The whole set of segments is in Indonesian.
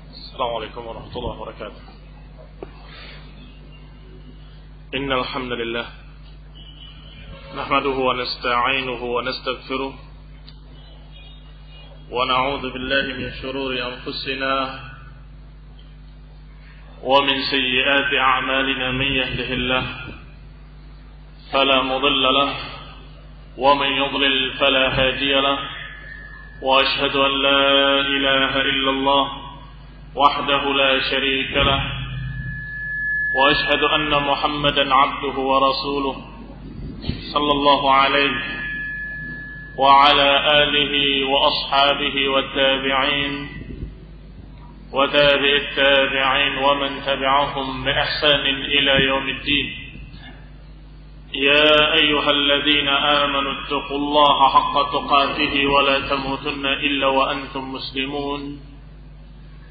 Assalamualaikum warahmatullahi wabarakatuh. Innal hamdalillah nahmaduhu wa nasta'inuhu wa nastaghfiruh wa na'udzu billahi min shururi anfusina wa min sayyiati a'malina man yahdihillah fala mudilla lahu wa man yudlil fala hadiya lahu wa ashhadu an la ilaha illallah وحده لا شريك له وأشهد أن محمدا عبده ورسوله صلى الله عليه وعلى آله وأصحابه والتابعين وتابع التابعين ومن تبعهم بإحسان إلى يوم الدين يا أيها الذين آمنوا اتقوا الله حق تقاته ولا تموتن إلا وأنتم مسلمون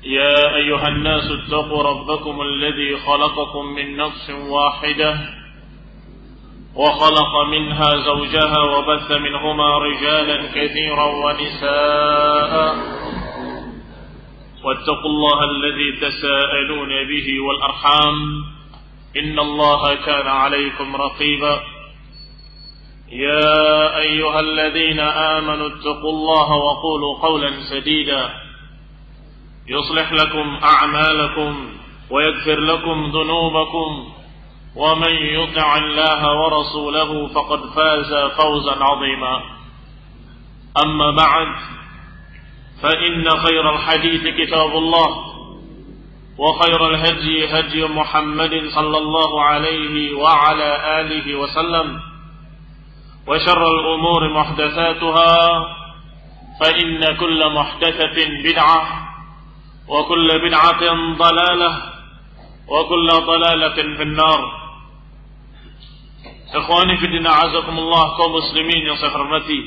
يا أيها الناس اتقوا ربكم الذي خلقكم من نفس واحدة وخلق منها زوجها وبث منهما رجالا كثيرا ونساء واتقوا الله الذي تساءلون به والأرحام إن الله كان عليكم رقيبا يا أيها الذين آمنوا اتقوا الله وقولوا قولا سديدا يصلح لكم أعمالكم ويغفر لكم ذنوبكم ومن يطع الله ورسوله فقد فاز فوزا عظيما أما بعد فإن خير الحديث كتاب الله وخير الهدي هدي محمد صلى الله عليه وعلى آله وسلم وشر الأمور محدثاتها فإن كل محدثة بدعة وكل بدعة ضلالة وكل ضلالة في النار. Ikhwani fi din, a'azakumullah, kaum muslimin yang saya hormati.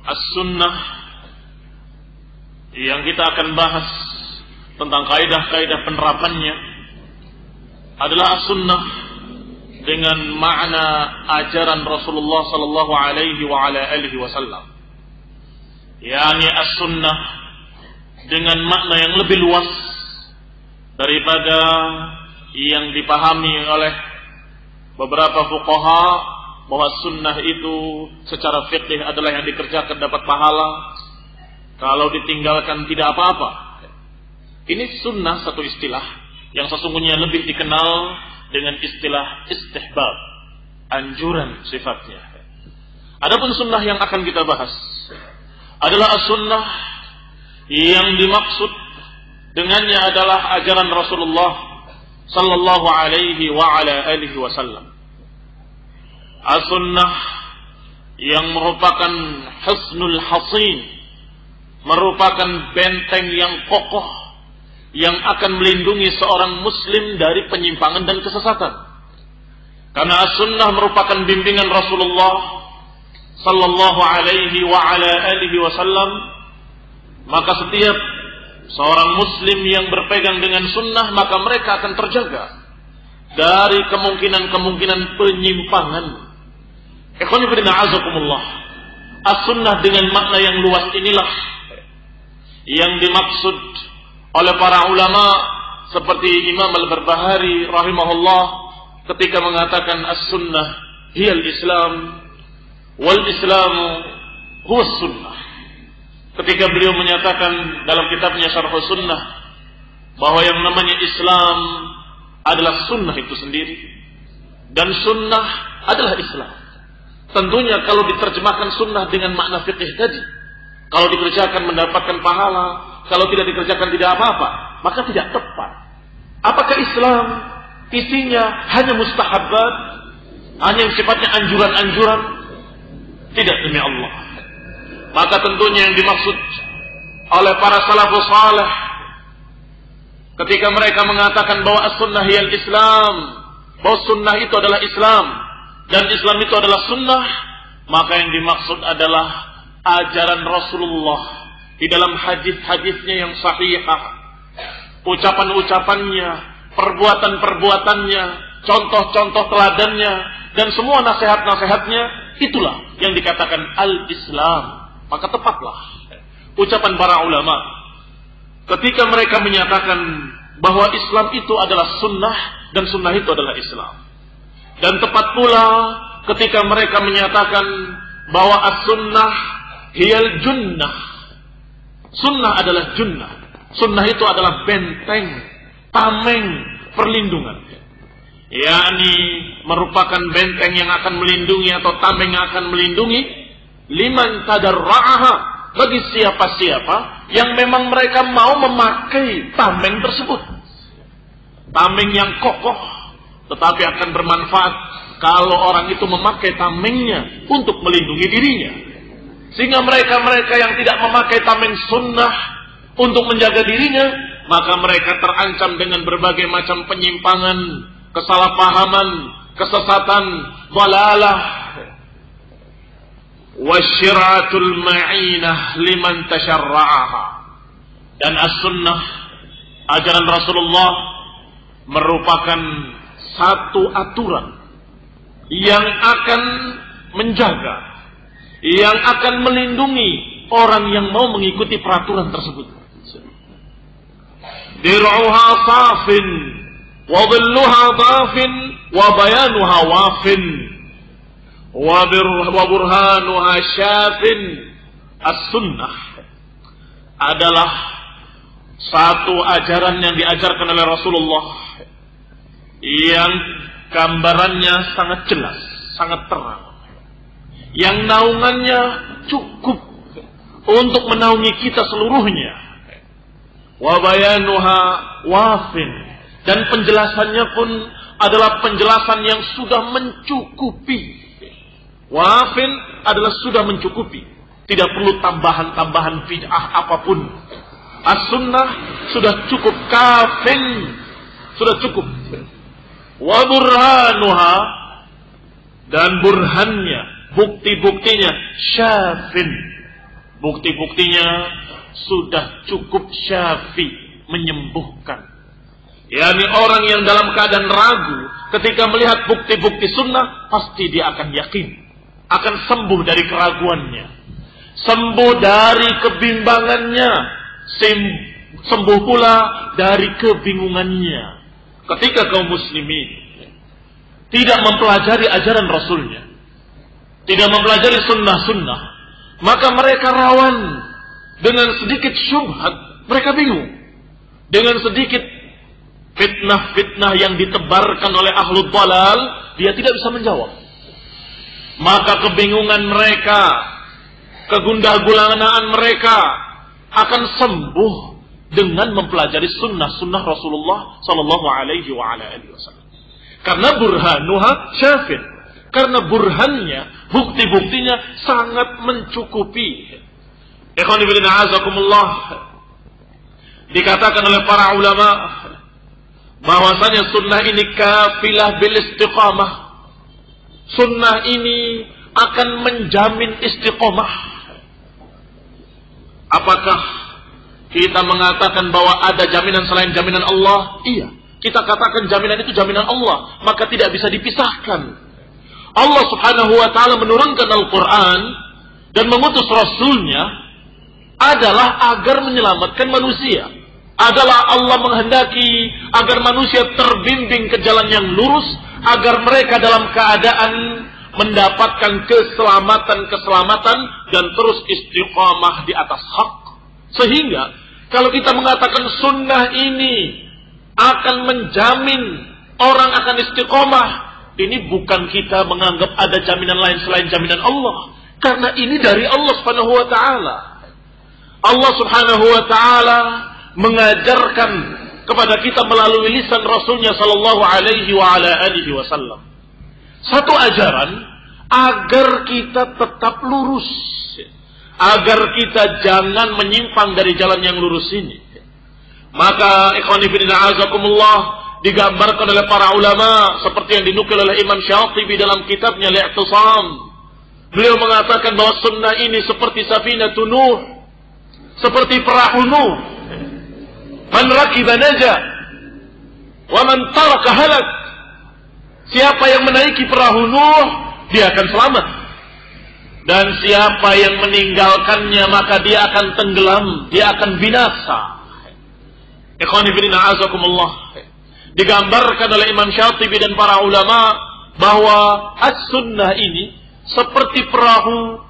As-sunnah yang kita akan bahas tentang kaidah-kaidah penerapannya adalah as-sunnah dengan makna ajaran Rasulullah sallallahu alaihi wa ala alihi wasallam. Yani as-sunnah dengan makna yang lebih luas daripada yang dipahami oleh beberapa fuqaha bahwa sunnah itu secara fikih adalah yang dikerjakan dapat pahala, kalau ditinggalkan tidak apa-apa. Ini sunnah satu istilah yang sesungguhnya lebih dikenal dengan istilah istihbab, anjuran sifatnya. Adapun sunnah yang akan kita bahas adalah as-sunnah yang dimaksud dengannya adalah ajaran Rasulullah sallallahu alaihi wa ala alihi wasallam. As-sunnah yang merupakan husnul hasin, merupakan benteng yang kokoh yang akan melindungi seorang muslim dari penyimpangan dan kesesatan. Karena as-sunnah merupakan bimbingan Rasulullah sallallahu alaihi wa ala alihi wasallam, maka setiap seorang muslim yang berpegang dengan sunnah maka mereka akan terjaga dari kemungkinan-kemungkinan penyimpangan. Ikhwan fillah azakumullah, as-sunnah dengan makna yang luas inilah yang dimaksud oleh para ulama seperti Imam Al-Barbahari rahimahullah ketika mengatakan as-sunnah hiyal Islam wal Islamu huwas sunnah. Ketika beliau menyatakan dalam kitabnya Syarh Sunnah bahwa yang namanya Islam adalah sunnah itu sendiri dan sunnah adalah Islam. Tentunya kalau diterjemahkan sunnah dengan makna fikih tadi, kalau dikerjakan mendapatkan pahala, kalau tidak dikerjakan tidak apa-apa, maka tidak tepat. Apakah Islam isinya hanya mustahabbat, hanya yang sifatnya anjuran-anjuran? Tidak, demi Allah. Maka tentunya yang dimaksud oleh para salafus saleh ketika mereka mengatakan bahwa as-sunnah hiyal Islam, bahwa sunnah itu adalah Islam dan Islam itu adalah sunnah, maka yang dimaksud adalah ajaran Rasulullah di dalam hadis-hadisnya yang sahihah, ucapan-ucapannya, perbuatan-perbuatannya, contoh-contoh teladannya, dan semua nasihat-nasihatnya, itulah yang dikatakan al-Islam. Maka tepatlah ucapan para ulama ketika mereka menyatakan bahwa Islam itu adalah sunnah dan sunnah itu adalah Islam. Dan tepat pula ketika mereka menyatakan bahwa as-sunnah hiyal junnah. Sunnah adalah junnah. Sunnah itu adalah benteng, tameng, perlindungan. Yakni merupakan benteng yang akan melindungi atau tameng yang akan melindungi liman tadarra'aha, bagi siapa-siapa yang memang mereka mau memakai tameng tersebut. Tameng yang kokoh tetapi akan bermanfaat kalau orang itu memakai tamengnya untuk melindungi dirinya. Sehingga mereka-mereka yang tidak memakai tameng sunnah untuk menjaga dirinya, maka mereka terancam dengan berbagai macam penyimpangan, kesalahpahaman, kesesatan, dhalalah. Wasyiratul ma'inah liman tasyarra'aha. Dan as-sunnah, ajaran Rasulullah, merupakan satu aturan yang akan menjaga, yang akan melindungi orang yang mau mengikuti peraturan tersebut. Dir'uha safin wa dhilluha dhafin wa bayanuha wafin wa burhanuha syafin. As-sunnah adalah satu ajaran yang diajarkan oleh Rasulullah yang gambarannya sangat jelas, sangat terang, yang naungannya cukup untuk menaungi kita seluruhnya. Wa bayanuha wafin, dan penjelasannya pun adalah penjelasan yang sudah mencukupi. Wafin adalah sudah mencukupi, tidak perlu tambahan-tambahan bid'ah apapun. As-sunnah sudah cukup, kafin sudah cukup. Wa burhanuha, dan burhannya, bukti-buktinya, syafin, bukti-buktinya sudah cukup, syafi, menyembuhkan. yakni orang yang dalam keadaan ragu ketika melihat bukti-bukti sunnah, pasti dia akan yakin, akan sembuh dari keraguannya, sembuh dari kebimbangannya, sembuh pula dari kebingungannya. Ketika kaum muslimin tidak mempelajari ajaran Rasulnya, tidak mempelajari sunnah-sunnah, maka mereka rawan dengan sedikit syubhat, mereka bingung. Dengan sedikit fitnah-fitnah yang ditebarkan oleh ahlul dhalal, dia tidak bisa menjawab. Maka kebingungan mereka, kegundah-gulanaan mereka akan sembuh dengan mempelajari sunnah-sunnah Rasulullah Sallallahu Alaihi Wasallam. Karena burhanuha syafin, karena burhannya, bukti-buktinya sangat mencukupi. Ikhwan fillah azakumullah, dikatakan oleh para ulama bahwasanya sunnah ini kafilah bil istiqamah. Sunnah ini akan menjamin istiqamah. Apakah kita mengatakan bahwa ada jaminan selain jaminan Allah? Iya, kita katakan jaminan itu jaminan Allah, maka tidak bisa dipisahkan. Allah Subhanahu wa taala menurunkan Al-Qur'an dan mengutus Rasulnya adalah agar menyelamatkan manusia. Adalah Allah menghendaki agar manusia terbimbing ke jalan yang lurus, agar mereka dalam keadaan mendapatkan keselamatan dan terus istiqamah di atas hak. Sehingga kalau kita mengatakan sunnah ini akan menjamin orang akan istiqamah, ini bukan kita menganggap ada jaminan lain selain jaminan Allah, karena ini dari Allah Subhanahu wa taala. Allah Subhanahu wa taala mengajarkan kepada kita melalui lisan Rasulnya Sallallahu Alaihi Wasallam satu ajaran agar kita tetap lurus, agar kita jangan menyimpang dari jalan yang lurus ini. Maka ikhwani fillah azakumullah, digambarkan oleh para ulama seperti yang dinukil oleh Imam Syatibi dalam kitabnya Al-I'tisam. Beliau mengatakan bahwa sunnah ini seperti safinatun Nuh, seperti perahu Nuh. Man rakiba naja wa man taraka halak. Siapa yang menaiki perahu Nuh, dia akan selamat. Dan siapa yang meninggalkannya maka dia akan tenggelam, dia akan binasa. Ikhwani fillah azakumullah. Digambarkan oleh Imam Syatibi dan para ulama bahwa as-sunnah ini seperti perahu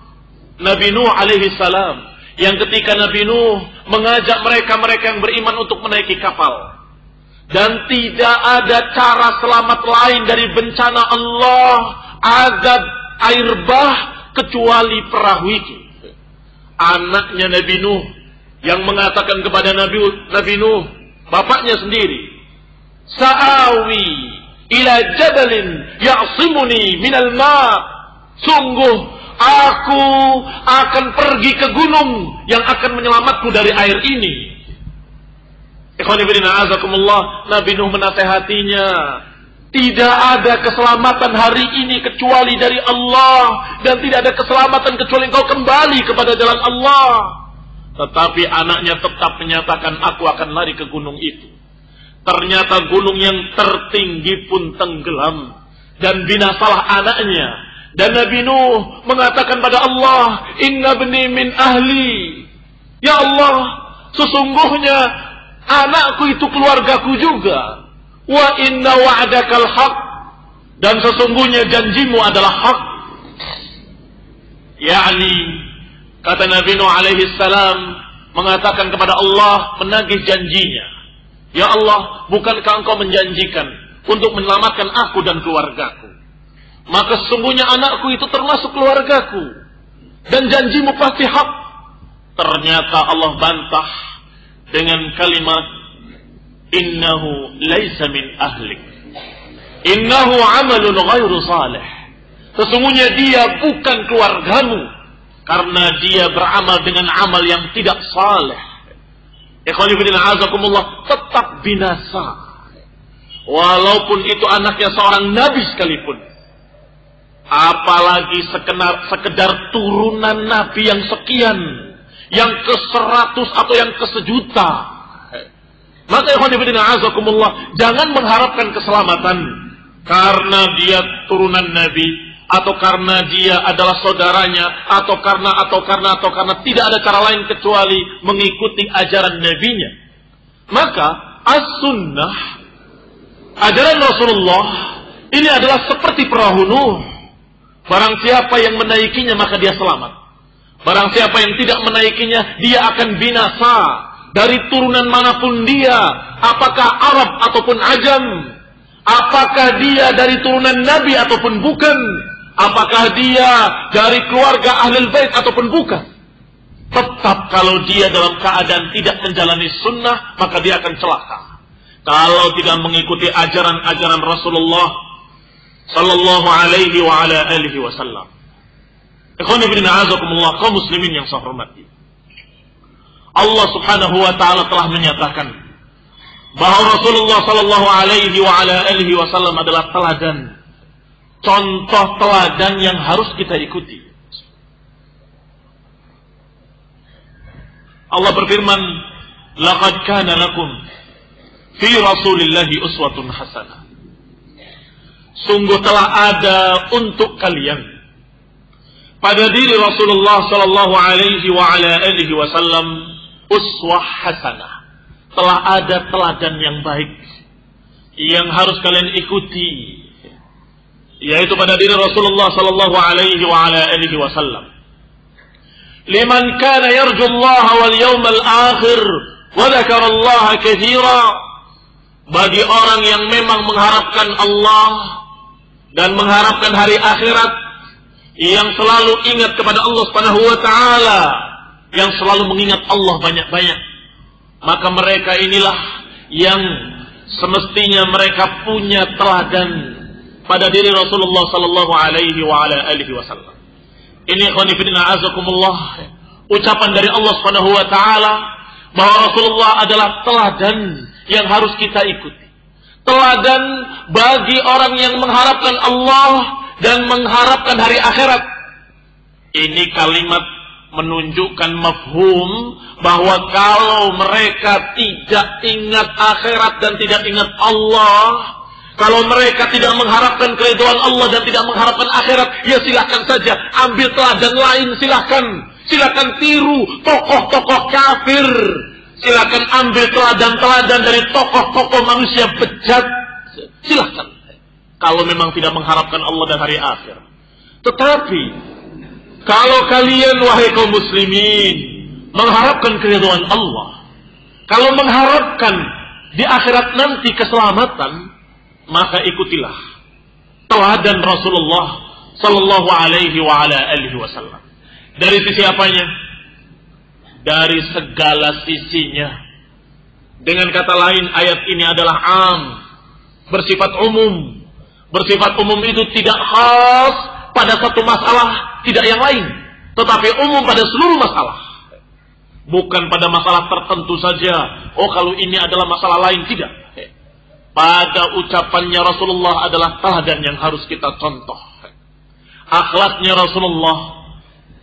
Nabi Nuh alaihi salam, yang ketika Nabi Nuh mengajak mereka yang beriman untuk menaiki kapal, dan tidak ada cara selamat lain dari bencana Allah, azab air bah, kecuali perahu itu. Anaknya Nabi Nuh yang mengatakan kepada Nabi Nuh, bapaknya sendiri, Sa'awi ila jabalin ya'simuni minal ma'. Sungguh aku akan pergi ke gunung yang akan menyelamatku dari air ini. Ikhwani fillah azakumullah, Nabi Nuh menasehatinya, tidak ada keselamatan hari ini kecuali dari Allah, dan tidak ada keselamatan kecuali engkau kembali kepada jalan Allah. Tetapi anaknya tetap menyatakan, aku akan lari ke gunung itu. Ternyata gunung yang tertinggi pun tenggelam dan binasalah anaknya. Dan Nabi Nuh mengatakan pada Allah, inna bni min ahli. Ya Allah, sesungguhnya anakku itu keluargaku juga. Wa inna wa'adakal haq. Dan sesungguhnya janjimu adalah hak. yakni kata Nabi Nuh alaihi salam mengatakan kepada Allah, menagih janjinya. Ya Allah, bukankah engkau menjanjikan untuk menyelamatkan aku dan keluargaku? Maka sesungguhnya anakku itu termasuk keluargaku, dan janjimu pasti hak. Ternyata Allah bantah dengan kalimat, innahu laisa min ahlik, innahu amalun ghairu salih. Sesungguhnya dia bukan keluargamu, karena dia beramal dengan amal yang tidak saleh. Ikhwani fillah azakumullah, tetap binasa. Walaupun itu anaknya seorang nabi sekalipun. Apalagi sekedar turunan nabi yang sekian, yang ke-100 atau yang ke-1.000.000. Maka ikhwani fillah azakumullah, jangan mengharapkan keselamatan karena dia turunan nabi, atau karena dia adalah saudaranya, atau karena tidak ada cara lain kecuali mengikuti ajaran nabinya. Maka as-sunnah, ajaran Rasulullah ini adalah seperti perahu Nuh. Barang siapa yang menaikinya maka dia selamat. Barang siapa yang tidak menaikinya, dia akan binasa. Dari turunan manapun dia, apakah Arab ataupun Ajam, apakah dia dari turunan Nabi ataupun bukan, apakah dia dari keluarga Ahlul Bait ataupun bukan, tetap kalau dia dalam keadaan tidak menjalani sunnah, maka dia akan celaka. Kalau tidak mengikuti ajaran-ajaran Rasulullah sallallahu alaihi wa ala alihi wasallam. Ikhwan fillah azakumullah, kaum muslimin yang saya hormati, Allah subhanahu wa ta'ala telah menyatakan bahwa Rasulullah sallallahu alaihi wa ala alihi wasallam adalah teladan, contoh teladan yang harus kita ikuti. Allah berfirman, laqad kana lakum fi rasulillahi uswatun hasanah. Sungguh telah ada untuk kalian pada diri Rasulullah sallallahu alaihi wa ala alihi wasallam uswah hasanah. Telah ada teladan yang baik yang harus kalian ikuti, yaitu pada diri Rasulullah sallallahu alaihi wa ala alihi wasallam. Liman kana yarju Allah wal yawmal akhir wa dzakara Allah katsira. Bagi orang yang memang mengharapkan Allah dan mengharapkan hari akhirat, yang selalu ingat kepada Allah Subhanahu wa taala, yang selalu mengingat Allah banyak-banyak, maka mereka inilah yang semestinya mereka punya teladan pada diri Rasulullah sallallahu alaihi wa ala alihi wasallam. Ini ikhwani fillah azakumullah, ucapan dari Allah Subhanahu wa taala bahwa Rasulullah adalah teladan yang harus kita ikuti. Teladan bagi orang yang mengharapkan Allah dan mengharapkan hari akhirat. Ini kalimat menunjukkan mafhum bahwa kalau mereka tidak ingat akhirat dan tidak ingat Allah, Kalau mereka tidak mengharapkan keridhaan Allah dan tidak mengharapkan akhirat, ya silahkan saja. Ambil teladan lain, silahkan. Silahkan tiru tokoh-tokoh kafir. Silahkan ambil teladan-teladan dari tokoh-tokoh manusia bejat. Silahkan. Kalau memang tidak mengharapkan Allah dan hari akhir. Tetapi, kalau kalian wahai kaum muslimin, mengharapkan keridhaan Allah, kalau mengharapkan di akhirat nanti keselamatan, maka ikutilah teladan Rasulullah sallallahu alaihi wa ala alihi wasallam. Dari sisi apanya? Dari segala sisinya. Dengan kata lain, ayat ini adalah am, bersifat umum. Bersifat umum itu tidak khas pada satu masalah, tidak yang lain, tetapi umum pada seluruh masalah. Bukan pada masalah tertentu saja. Oh, kalau ini adalah masalah lain, tidak. Pada ucapannya Rasulullah adalah teladan yang harus kita contoh. Akhlaknya Rasulullah,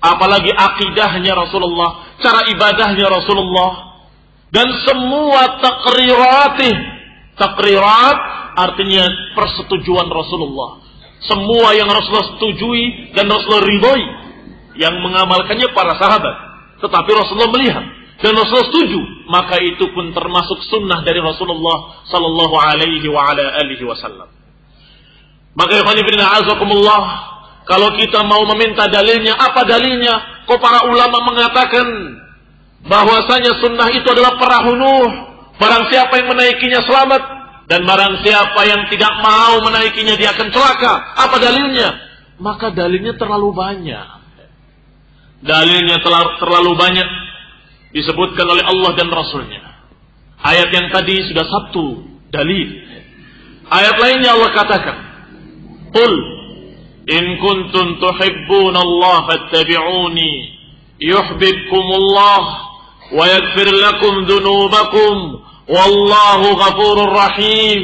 apalagi akidahnya Rasulullah, cara ibadahnya Rasulullah, dan semua takrirat artinya persetujuan Rasulullah. Semua yang Rasulullah setujui dan Rasulullah ridhoi, yang mengamalkannya para sahabat. Tetapi Rasulullah melihat dan Rasulullah setuju, maka itu pun termasuk sunnah dari Rasulullah sallallahu alaihi wa ala alihi wasallam. Maka ikhwan fillah azakumullah, kalau kita mau meminta dalilnya, apa dalilnya? Kok para ulama mengatakan bahwasanya sunnah itu adalah perahu Nuh. Barang siapa yang menaikinya selamat, dan barang siapa yang tidak mau menaikinya dia akan celaka. Apa dalilnya? Maka dalilnya terlalu banyak. Dalilnya terlalu banyak disebutkan oleh Allah dan Rasulnya. Ayat yang tadi sudah satu dalil. Ayat lainnya Allah katakan, Qul in kuntum tuhibbuna Allah fattabi'uni yuhibbukumullah wa yaghfir lakum dhunubakum wallahu ghafurur rahim.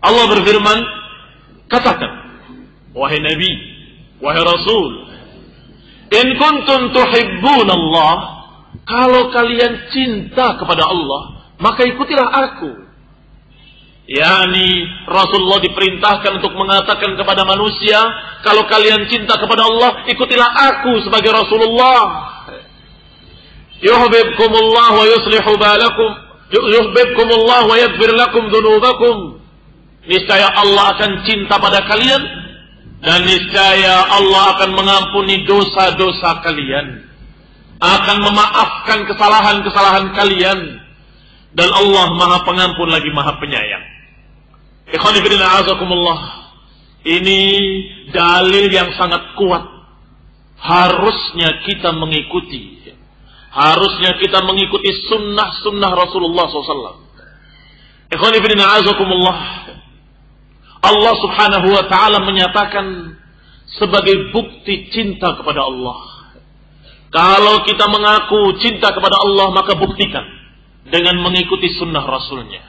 Allah berfirman, katakan, wahai Nabi, wahai Rasul, in kuntum tuhibbuna Allah, kalau kalian cinta kepada Allah, maka ikutilah aku. Yani Rasulullah diperintahkan untuk mengatakan kepada manusia, kalau kalian cinta kepada Allah, ikutilah aku sebagai Rasulullah. Yuhibbukumullah wa yuslihu balakum, yuhibbukumullah wa yaghfir lakum dhunubakum. Niscaya Allah akan cinta pada kalian, dan niscaya Allah akan mengampuni dosa-dosa kalian, akan memaafkan kesalahan-kesalahan kalian, dan Allah Maha Pengampun lagi Maha Penyayang. Ikhwani fillah azakumullah, ini dalil yang sangat kuat. Harusnya kita mengikuti, harusnya kita mengikuti sunnah-sunnah Rasulullah SAW. Ikhwani fillah azakumullah, Allah Subhanahu wa ta'ala menyatakan sebagai bukti cinta kepada Allah. Kalau kita mengaku cinta kepada Allah, maka buktikan dengan mengikuti sunnah Rasulnya.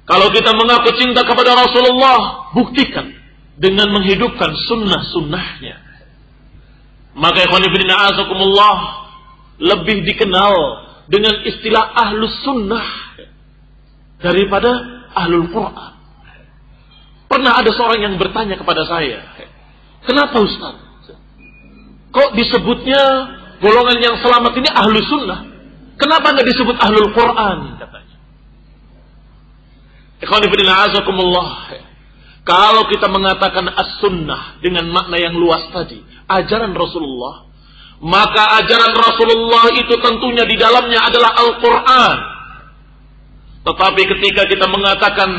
Kalau kita mengaku cinta kepada Rasulullah, buktikan dengan menghidupkan sunnah-sunnahnya. Maka ikhwan fillah azakumullah lebih dikenal dengan istilah ahlus sunnah daripada ahlul Quran. Pernah ada seorang yang bertanya kepada saya, kenapa Ustaz? Kok disebutnya golongan yang selamat ini ahlus sunnah? Kenapa nggak disebut ahlul Quran? Katanya. Ikhwani fillah azakumullah, kalau kita mengatakan as-sunnah dengan makna yang luas tadi, ajaran Rasulullah, maka ajaran Rasulullah itu tentunya di dalamnya adalah Al-Quran. Tetapi ketika kita mengatakan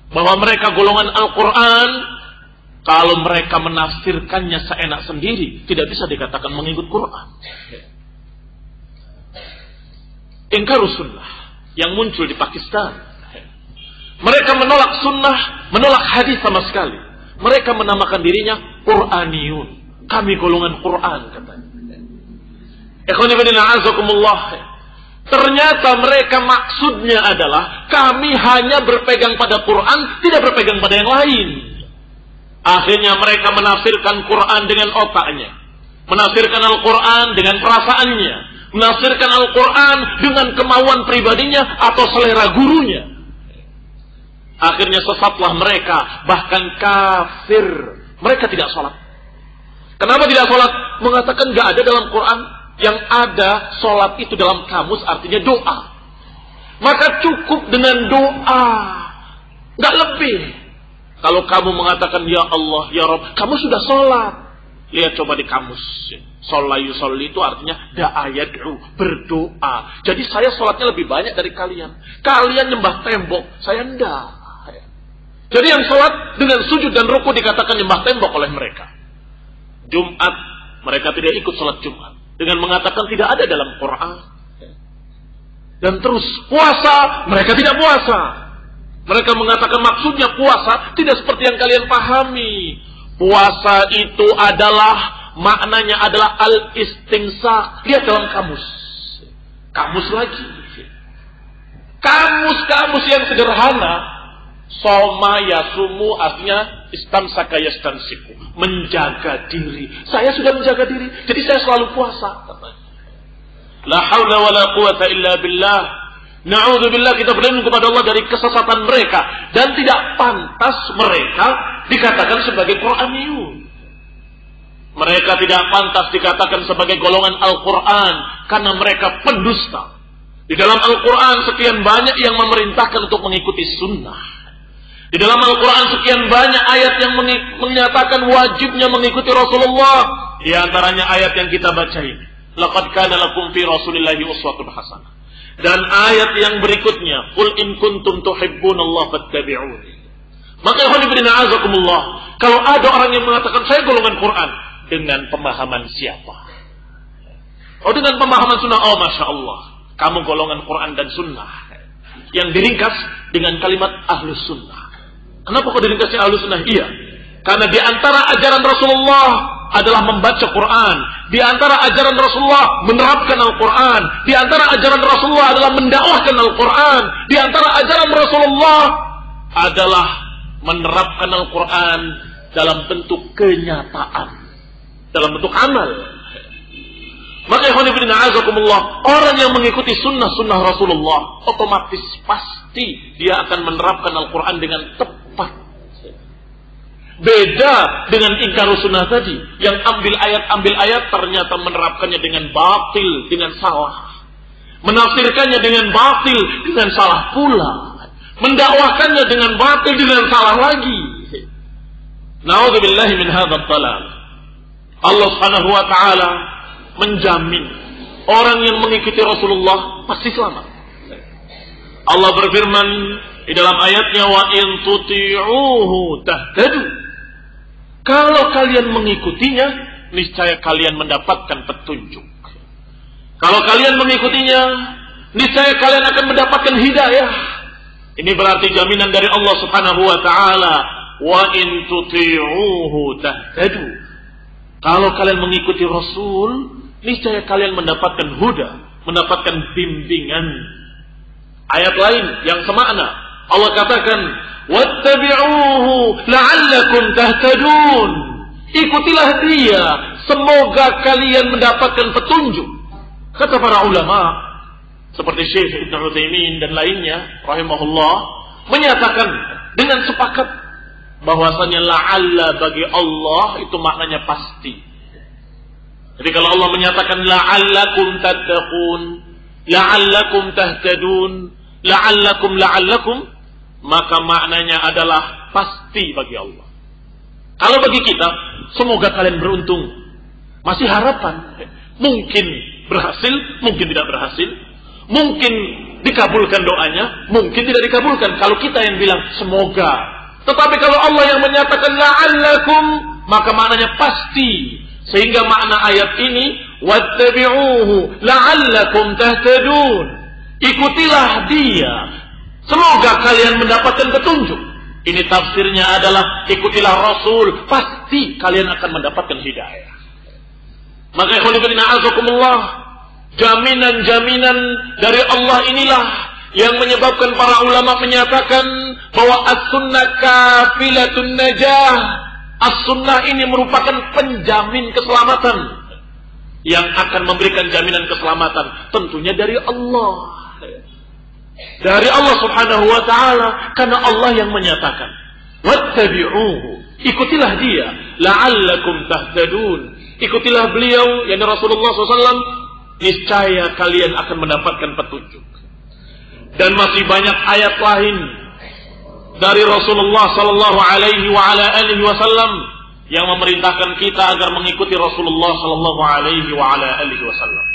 bahwa mereka golongan Al-Quran, kalau mereka menafsirkannya seenak sendiri, tidak bisa dikatakan mengikut Quran. Ingkarus sunnah yang muncul di Pakistan. Mereka menolak sunnah, menolak hadis sama sekali. Mereka menamakan dirinya Quraniyun. Kami golongan Quran, katanya. Ikhwani fillah azakumullah. Ternyata mereka maksudnya adalah kami hanya berpegang pada Quran, tidak berpegang pada yang lain. Akhirnya mereka menafsirkan Quran dengan otaknya, menafsirkan Al-Quran dengan perasaannya, menafsirkan Al-Quran dengan kemauan pribadinya atau selera gurunya. Akhirnya sesatlah mereka, bahkan kafir. Mereka tidak sholat. Kenapa tidak sholat? Mengatakan gak ada dalam Quran. Yang ada sholat itu dalam kamus artinya doa. Maka cukup dengan doa, gak lebih. Kalau kamu mengatakan ya Allah, ya Rabb, kamu sudah sholat. Lihat coba di kamus. Sholat yusolli itu artinya da'a yad'u, berdoa. Jadi saya sholatnya lebih banyak dari kalian. Kalian nyembah tembok, saya enggak. Jadi yang sholat dengan sujud dan ruku dikatakan nyembah tembok oleh mereka. Jumat, mereka tidak ikut sholat Jumat. Dengan mengatakan tidak ada dalam Quran. Dan terus puasa, mereka tidak puasa. Mereka mengatakan maksudnya puasa tidak seperti yang kalian pahami. Puasa itu adalah, maknanya adalah al-istinsak. Lihat dalam kamus. Kamus lagi. Kamus yang sederhana. Soma yasumu artinya istamsaka yastansiku. Menjaga diri. Saya sudah menjaga diri. Jadi saya selalu puasa. La haula wa la quwata illa billah. Na'udzubillah, kita berlindung kepada Allah dari kesesatan mereka. Dan tidak pantas mereka dikatakan sebagai Quraniyun. Mereka tidak pantas dikatakan sebagai golongan Al-Quran. Karena mereka pendusta. Di dalam Al-Quran sekian banyak yang memerintahkan untuk mengikuti sunnah. Di dalam Al-Quran sekian banyak ayat yang menyatakan wajibnya mengikuti Rasulullah. Di antaranya ayat yang kita baca ini. Laqad kana lakum fi Rasulillahi uswatun hasanah. Dan ayat yang berikutnya, qul in kuntum tuhibbunallaha fattabi'uni. Maka ikhwanifidina azakumullah, kalau ada orang yang mengatakan saya golongan Quran, dengan pemahaman siapa? Oh, dengan pemahaman sunnah. Oh, masya Allah, kamu golongan Quran dan sunnah. Yang diringkas dengan kalimat ahlus sunnah. Kenapa kok diringkasnya ahlus sunnah? Iya, karena di antara ajaran Rasulullah adalah membaca Quran. Di antara ajaran Rasulullah menerapkan Al-Quran. Di antara ajaran Rasulullah adalah mendakwahkan Al-Quran. Di antara ajaran Rasulullah adalah menerapkan Al-Quran dalam bentuk kenyataan, dalam bentuk amal. Maka ikhwanifidina azakumullah, orang yang mengikuti sunnah-sunnah Rasulullah otomatis pasti dia akan menerapkan Al-Quran dengan tepat. Beda dengan ingkar sunnah tadi, yang ambil ayat ternyata menerapkannya dengan batil, dengan salah. Menafsirkannya dengan batil, dengan salah pula. Mendakwahkannya dengan batil, dengan salah lagi. Na'udzubillahi min hadzal dhalal. Allah Subhanahu wa taala menjamin orang yang mengikuti Rasulullah pasti selamat. Allah berfirman di dalam ayatnya, wa in tuti'uhu tahtadu. Kalau kalian mengikutinya, niscaya kalian mendapatkan petunjuk. Kalau kalian mengikutinya, niscaya kalian akan mendapatkan hidayah. Ini berarti jaminan dari Allah Subhanahu wa taala, wa in tuti'uhu tahtadu. Kalau kalian mengikuti Rasul, niscaya kalian mendapatkan huda, mendapatkan bimbingan. Ayat lain yang semakna, Allah katakan, wattabi'uhu la'allakum tahtadun. Ikutilah dia, semoga kalian mendapatkan petunjuk. Kata para ulama seperti Syekh Ibn Utsaimin dan lainnya rahimahullah menyatakan dengan sepakat bahwasanya la'alla bagi Allah itu maknanya pasti. Jadi kalau Allah menyatakan la'allakum tattaqun, la'allakum tahtadun, la'allakum, maka maknanya adalah pasti bagi Allah. Kalau bagi kita, semoga kalian beruntung. Masih harapan. Mungkin berhasil, mungkin tidak berhasil. Mungkin dikabulkan doanya, mungkin tidak dikabulkan. Kalau kita yang bilang semoga. Tetapi kalau Allah yang menyatakan la'allakum, maka maknanya pasti. Sehingga makna ayat ini, wattabi'uhu la'allakum tahtadun. Ikutilah dia, semoga kalian mendapatkan petunjuk. Ini tafsirnya adalah ikutilah Rasul, pasti kalian akan mendapatkan hidayah. Maka ikhwanifidina azakumullah, jaminan-jaminan dari Allah inilah yang menyebabkan para ulama menyatakan bahwa as-sunnah kafilatun najah. As-sunnah ini merupakan penjamin keselamatan, yang akan memberikan jaminan keselamatan tentunya dari Allah. dari Allah Subhanahu wa taala, karena Allah yang menyatakan, "Wattabi'uhu." Ikutilah dia, la'allakum tahtadun. Ikutilah beliau, yakni Rasulullah SAW, niscaya kalian akan mendapatkan petunjuk. Dan masih banyak ayat lain dari Rasulullah sallallahu alaihi wa ala alihi wasallam yang memerintahkan kita agar mengikuti Rasulullah sallallahu alaihi wa ala alihi wasallam.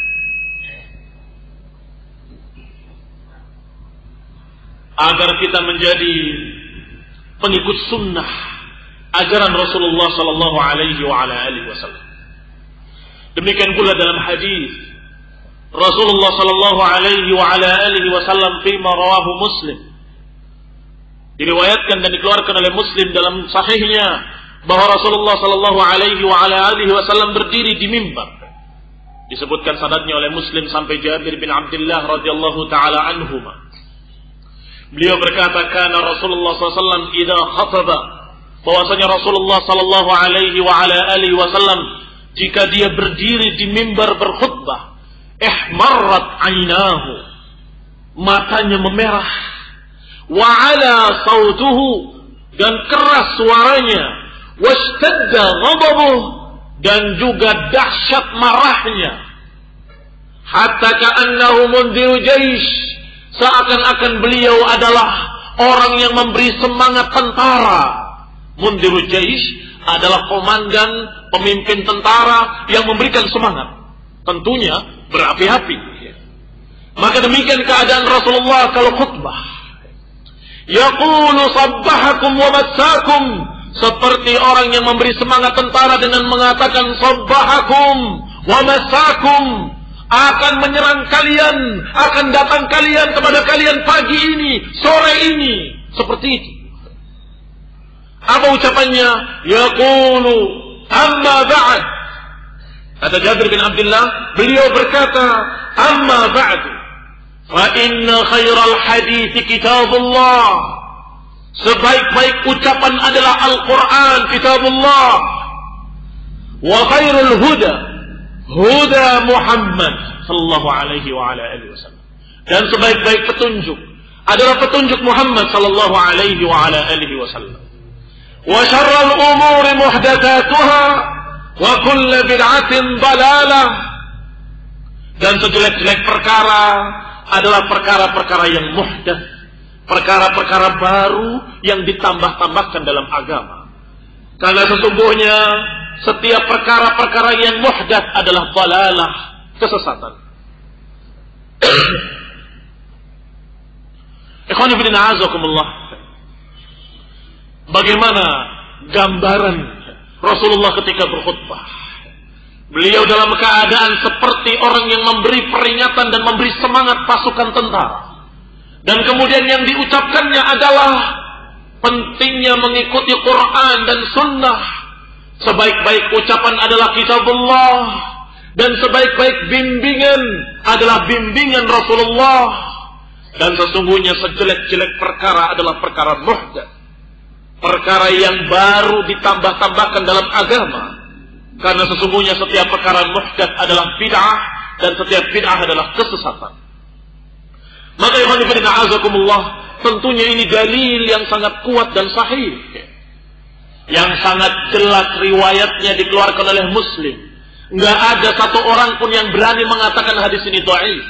Agar kita menjadi pengikut sunnah ajaran Rasulullah sallallahu alaihi wa ala alihi wasallam. Demikian pula dalam hadis Rasulullah sallallahu alaihi wa ala alihi wasallam fima rawahu Muslim, diriwayatkan dan dikeluarkan oleh Muslim dalam sahihnya, bahwa Rasulullah sallallahu alaihi wa ala alihi wasallam berdiri di mimbar. Disebutkan sanadnya oleh Muslim sampai Jabir bin Abdullah radhiyallahu taala anhuma. Beliau berkata, kana Rasulullah sallallahu alaihi wasallam idza khataba, bahwasanya Rasulullah sallallahu alaihi wa ala alihi wasallam jika dia berdiri di mimbar berkhutbah, ihmarrat ainahu, matanya memerah, wa ala sautuhu, dan keras suaranya, washtadda ghadabuh, dan juga dahsyat marahnya, hatta ka'annahu mundiru jaish, seakan-akan beliau adalah orang yang memberi semangat tentara. Mundiru jaish adalah komandan, pemimpin tentara yang memberikan semangat, tentunya berapi-api. Maka demikian keadaan Rasulullah kalau khutbah. Yaqulu sabbahakum wa massakum, seperti orang yang memberi semangat tentara dengan mengatakan sabbahakum wa massakum, akan menyerang kalian, akan datang kalian kepada kalian pagi ini, sore ini, seperti itu. Apa ucapannya? Yaqulu amma ba'd. Kata Jabir bin Abdullah, beliau berkata, amma ba'du, fa inna khairal hadithi kitabullah. Sebaik-baik ucapan adalah Al-Quran, kitabullah. Wa khairul huda, huda Muhammad sallallahu alaihi wa ala alihi wasallam. Dan sebaik-baik petunjuk adalah petunjuk Muhammad sallallahu alaihi wa ala alihi wasallam. Wa syarrul umuri muhdatsatuha wa kullu bid'atin dalalah. Dan sejelek-jelek perkara adalah perkara-perkara yang muhdats, perkara-perkara baru yang ditambah-tambahkan dalam agama. Karena sesungguhnya setiap perkara-perkara yang muhdats adalah dalalah, kesesatan. Ikhwani fillah azakumullah. Bagaimana gambaran Rasulullah ketika berkhutbah? Beliau dalam keadaan seperti orang yang memberi peringatan dan memberi semangat pasukan tentara. Dan kemudian yang diucapkannya adalah pentingnya mengikuti Quran dan Sunnah. Sebaik-baik ucapan adalah kitabullah, dan sebaik-baik bimbingan adalah bimbingan Rasulullah. Dan sesungguhnya sejelek-jelek perkara adalah perkara muhdats, perkara yang baru ditambah-tambahkan dalam agama. Karena sesungguhnya setiap perkara muhdats adalah bid'ah, dan setiap bid'ah adalah kesesatan. Maka ikhwan fillah azakumullah, tentunya ini dalil yang sangat kuat dan sahih, yang sangat jelas riwayatnya dikeluarkan oleh Muslim. Enggak ada satu orang pun yang berani mengatakan hadis ini dhaif.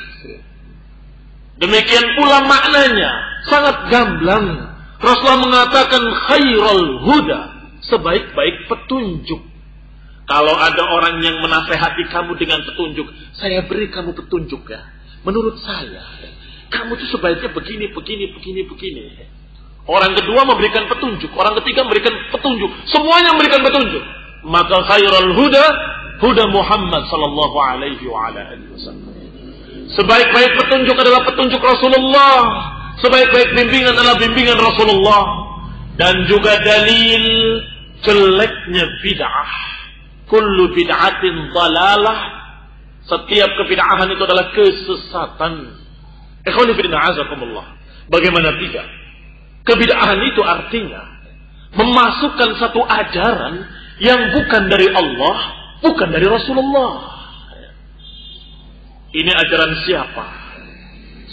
Demikian pula maknanya sangat gamblang. Rasulullah mengatakan khairul huda, sebaik-baik petunjuk. Kalau ada orang yang menasehati kamu dengan petunjuk, saya beri kamu petunjuk ya. Menurut saya, kamu tuh sebaiknya begini. Orang kedua memberikan petunjuk, orang ketiga memberikan petunjuk, semuanya memberikan petunjuk. Maka khairul huda, huda Muhammad sallallahu alaihi wa ala alihi wasallam. Sebaik-baik petunjuk adalah petunjuk Rasulullah. Sebaik-baik bimbingan adalah bimbingan Rasulullah. Dan juga dalil jeleknya bid'ah. Kullu bid'atin dalalah. Setiap kebid'ahan itu adalah kesesatan. Ikhwani fillah azakumullah. Bagaimana tidak? Kebid'ahan itu artinya memasukkan satu ajaran yang bukan dari Allah, bukan dari Rasulullah. Ini ajaran siapa?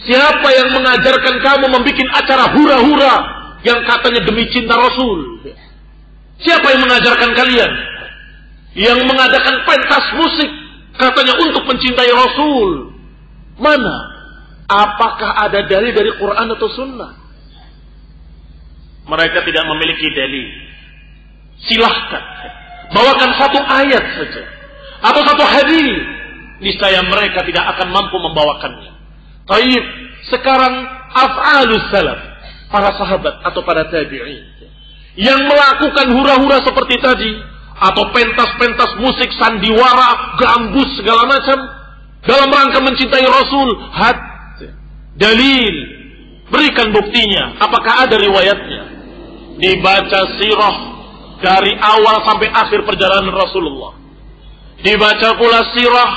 Siapa yang mengajarkan kamu membuat acara hura-hura yang katanya demi cinta Rasul? Siapa yang mengajarkan kalian? Yang mengadakan pentas musik katanya untuk mencintai Rasul. Mana? Apakah ada dalil dari Quran atau Sunnah? Mereka tidak memiliki dalil. Silahkan bawakan satu ayat saja atau satu hadis, niscaya mereka tidak akan mampu membawakannya. Taib, sekarang af'alus salaf, para sahabat atau para tabi'in yang melakukan hura-hura seperti tadi, atau pentas-pentas musik sandiwara, gambus segala macam dalam rangka mencintai Rasul. Dalil, berikan buktinya. Apakah ada riwayatnya? Dibaca sirah dari awal sampai akhir perjalanan Rasulullah. Dibaca pula sirah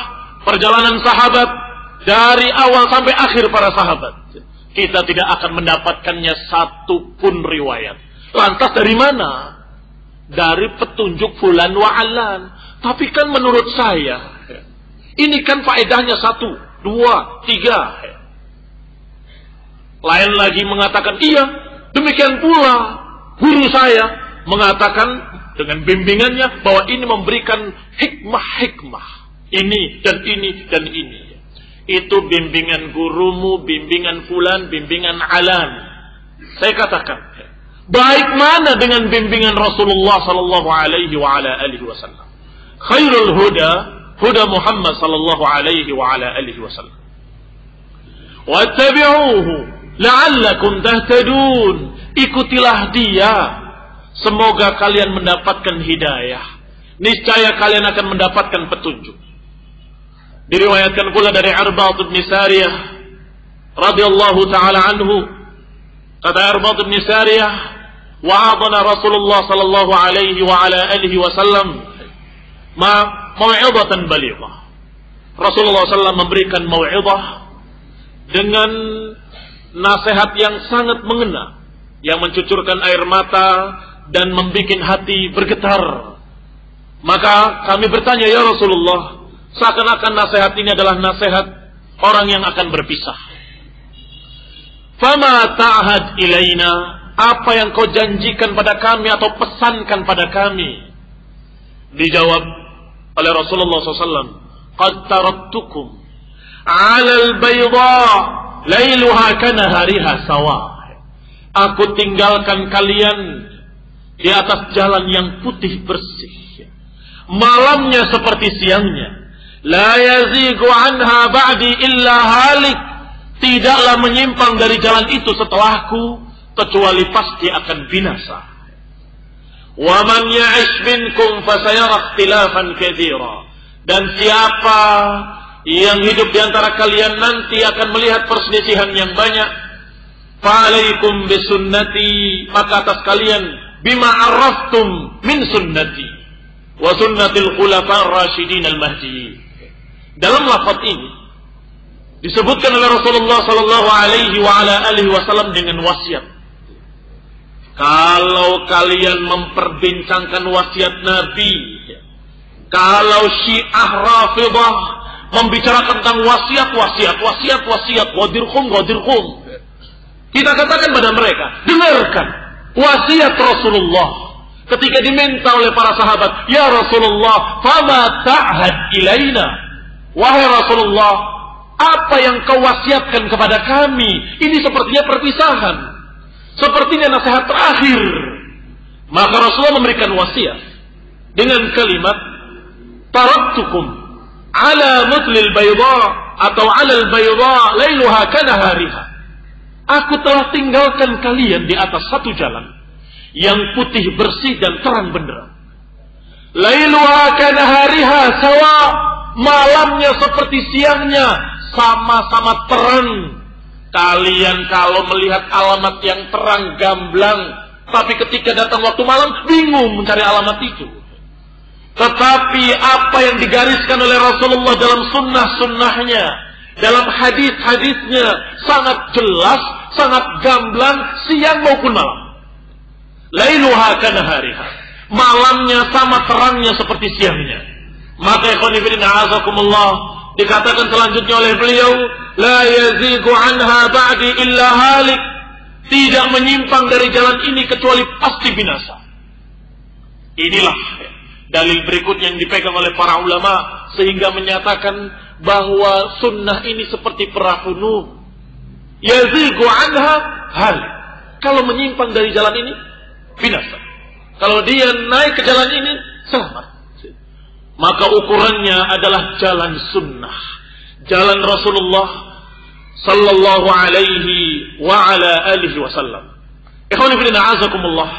perjalanan sahabat dari awal sampai akhir para sahabat. Kita tidak akan mendapatkannya satu pun riwayat. Lantas dari mana? Dari petunjuk fulan wa alan. Tapi kan menurut saya, ini kan faedahnya 1, 2, 3. Lain lagi mengatakan, iya, demikian pula guru saya mengatakan dengan bimbingannya bahwa ini memberikan hikmah-hikmah. Ini dan ini dan ini. Itu bimbingan gurumu, bimbingan fulan, bimbingan alan. Saya katakan, baik mana dengan bimbingan Rasulullah sallallahu alaihi wa ala alihi wasallam? Khairul huda huda Muhammad sallallahu alaihi wa ala alihi wasallam. Wattabi'uhu la'allakum tahtadun. Ikutilah dia, semoga kalian mendapatkan hidayah. Niscaya kalian akan mendapatkan petunjuk. Diriwayatkan pula dari Arbad bin Sariyah radhiyallahu taala anhu, kata Arbad bin Sariyah, wa'adana Rasulullah sallallahu alaihi wa ala alihi wasallam mau'izatan balighah. Rasulullah sallallahu memberikan mau'izah dengan nasihat yang sangat mengena, yang mencucurkan air mata dan membuat hati bergetar. Maka kami bertanya, ya Rasulullah, seakan-akan nasihat ini adalah nasihat orang yang akan berpisah. Fama ta'had ilaina, apa yang kau janjikan pada kami atau pesankan pada kami? Dijawab oleh Rasulullah SAW, qad taraktukum 'alal bayda lailuha kanahariha sawa. Aku tinggalkan kalian di atas jalan yang putih bersih, malamnya seperti siangnya. La yazigu anha ba'di illa halik. Tidaklah menyimpang dari jalan itu setelahku kecuali pasti akan binasa. Wa man ya'ish minkum fasayara ikhtilafan katsira. Dan siapa yang hidup di antara kalian nanti akan melihat perselisihan yang banyak. Fa'alaikum bisunnati, maka atas kalian bima arraftum min sunnati wa sunnatil khulafa'ir rasyidin al-mahdiyyin. Dalam lafaz ini disebutkan oleh Rasulullah sallallahu alaihi wa ala alihi wasallam dengan wasiat. Kalau kalian memperbincangkan wasiat Nabi, kalau Syiah Rafidhah membicarakan tentang wasiat, wadirhum, kita katakan pada mereka, dengarkan wasiat Rasulullah ketika diminta oleh para sahabat, ya Rasulullah, fama ta'had ilaina. Wahai Rasulullah, apa yang kau wasiatkan kepada kami? Ini sepertinya perpisahan, sepertinya nasihat terakhir. Maka Rasulullah memberikan wasiat dengan kalimat, taraktukum ala mutlil bayda atau alal bayda lailuha kanahariha. Aku telah tinggalkan kalian di atas satu jalan yang putih bersih dan terang benderang. Lailuha kanahariha sawa. Malamnya seperti siangnya, sama-sama terang. Kalian kalau melihat alamat yang terang gamblang, tapi ketika datang waktu malam bingung mencari alamat itu. Tetapi apa yang digariskan oleh Rasulullah dalam sunnah-sunnahnya, dalam hadis-hadisnya sangat jelas, sangat gamblang, siang maupun malam. Lailuha kanahariha, malamnya sama terangnya seperti siangnya. Maka ikhwan fillah a'azakumullah, Dikatakan selanjutnya oleh beliau, la yazigu anha ba'di illa halik. Tidak menyimpang dari jalan ini kecuali pasti binasa. Inilah dalil berikutnya yang dipegang oleh para ulama sehingga menyatakan bahwa sunnah ini seperti perahu Nuh. Yazigu anha halik. Kalau menyimpang dari jalan ini, binasa. Kalau dia naik ke jalan ini, selamat. Maka ukurannya adalah jalan sunnah, jalan Rasulullah sallallahu alaihi wa ala alihi wasallam. Ikhwani fillah azakumullah.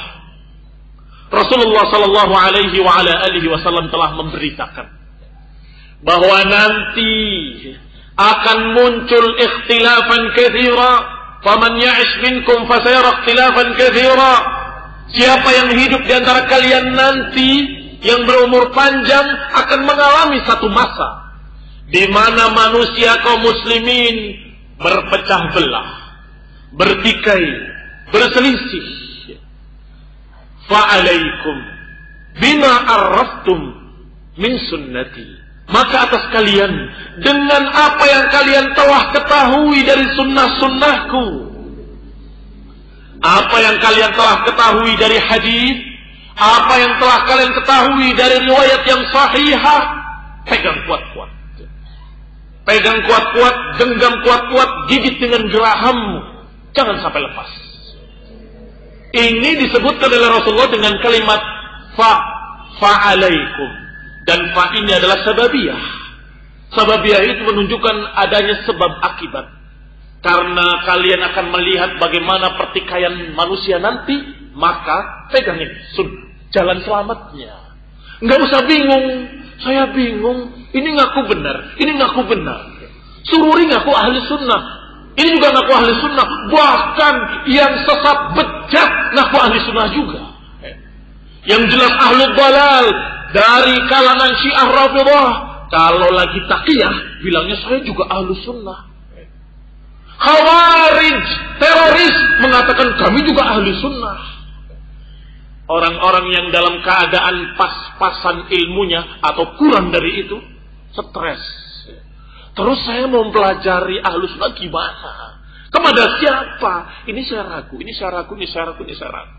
Rasulullah sallallahu alaihi wa ala alihi wasallam telah memberitakan bahwa nanti akan muncul ikhtilafan katsira, faman ya'ish minkum fasayara ikhtilafan katsira. Siapa yang hidup di antara kalian nanti yang berumur panjang akan mengalami satu masa di mana manusia kaum muslimin berpecah belah, bertikai, berselisih. Fa'alaikum bima arraftum min sunnati. Maka atas kalian dengan apa yang kalian telah ketahui dari sunnah-sunnahku, apa yang kalian telah ketahui dari hadis, apa yang telah kalian ketahui dari riwayat yang sahihah, pegang kuat-kuat. Pegang kuat-kuat, genggam kuat-kuat, gigit dengan gerahammu. Jangan sampai lepas. Ini disebutkan oleh Rasulullah dengan kalimat fa'alaikum. Dan fa ini adalah sababiyah. Sababiyah itu menunjukkan adanya sebab akibat. Karena kalian akan melihat bagaimana pertikaian manusia nanti, maka pegang ini sunnah. Jalan selamatnya. Enggak usah bingung. Saya bingung. Ini ngaku benar. Ini ngaku benar. Sururi ngaku ahli sunnah. Ini juga ngaku ahli sunnah. Bahkan yang sesat bejat ngaku ahli sunnah juga. Yang jelas ahli dalal dari kalangan Syiah Rafidhah. Kalau lagi taqiyah, bilangnya saya juga ahli sunnah. Khawarij, teroris mengatakan kami juga ahli sunnah. Orang-orang yang dalam keadaan pas-pasan ilmunya atau kurang dari itu, stres. Terus saya mau mempelajari ahlu sunnah gimana? Kepada siapa? Ini saya ragu, ini saya ragu, ini saya ragu, ini saya ragu.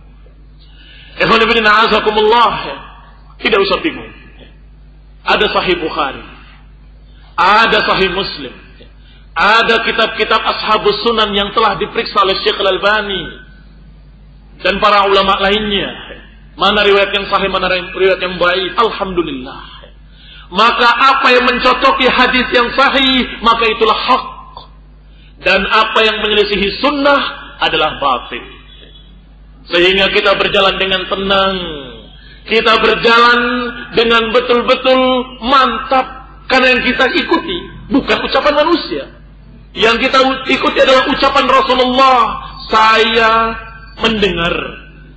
Tidak usah bingung. Ada Sahih Bukhari, ada Sahih Muslim, ada kitab-kitab Ashabus Sunan yang telah diperiksa oleh Syekh Al-Albani dan para ulama lainnya. Mana riwayat yang sahih, mana riwayat yang baik. Alhamdulillah. Maka apa yang mencocoki hadis yang sahih, maka itulah hak. Dan apa yang menyelisihi sunnah adalah batil. Sehingga kita berjalan dengan tenang. Kita berjalan dengan betul-betul mantap. Karena yang kita ikuti bukan ucapan manusia. Yang kita ikuti adalah ucapan Rasulullah. Saya mendengar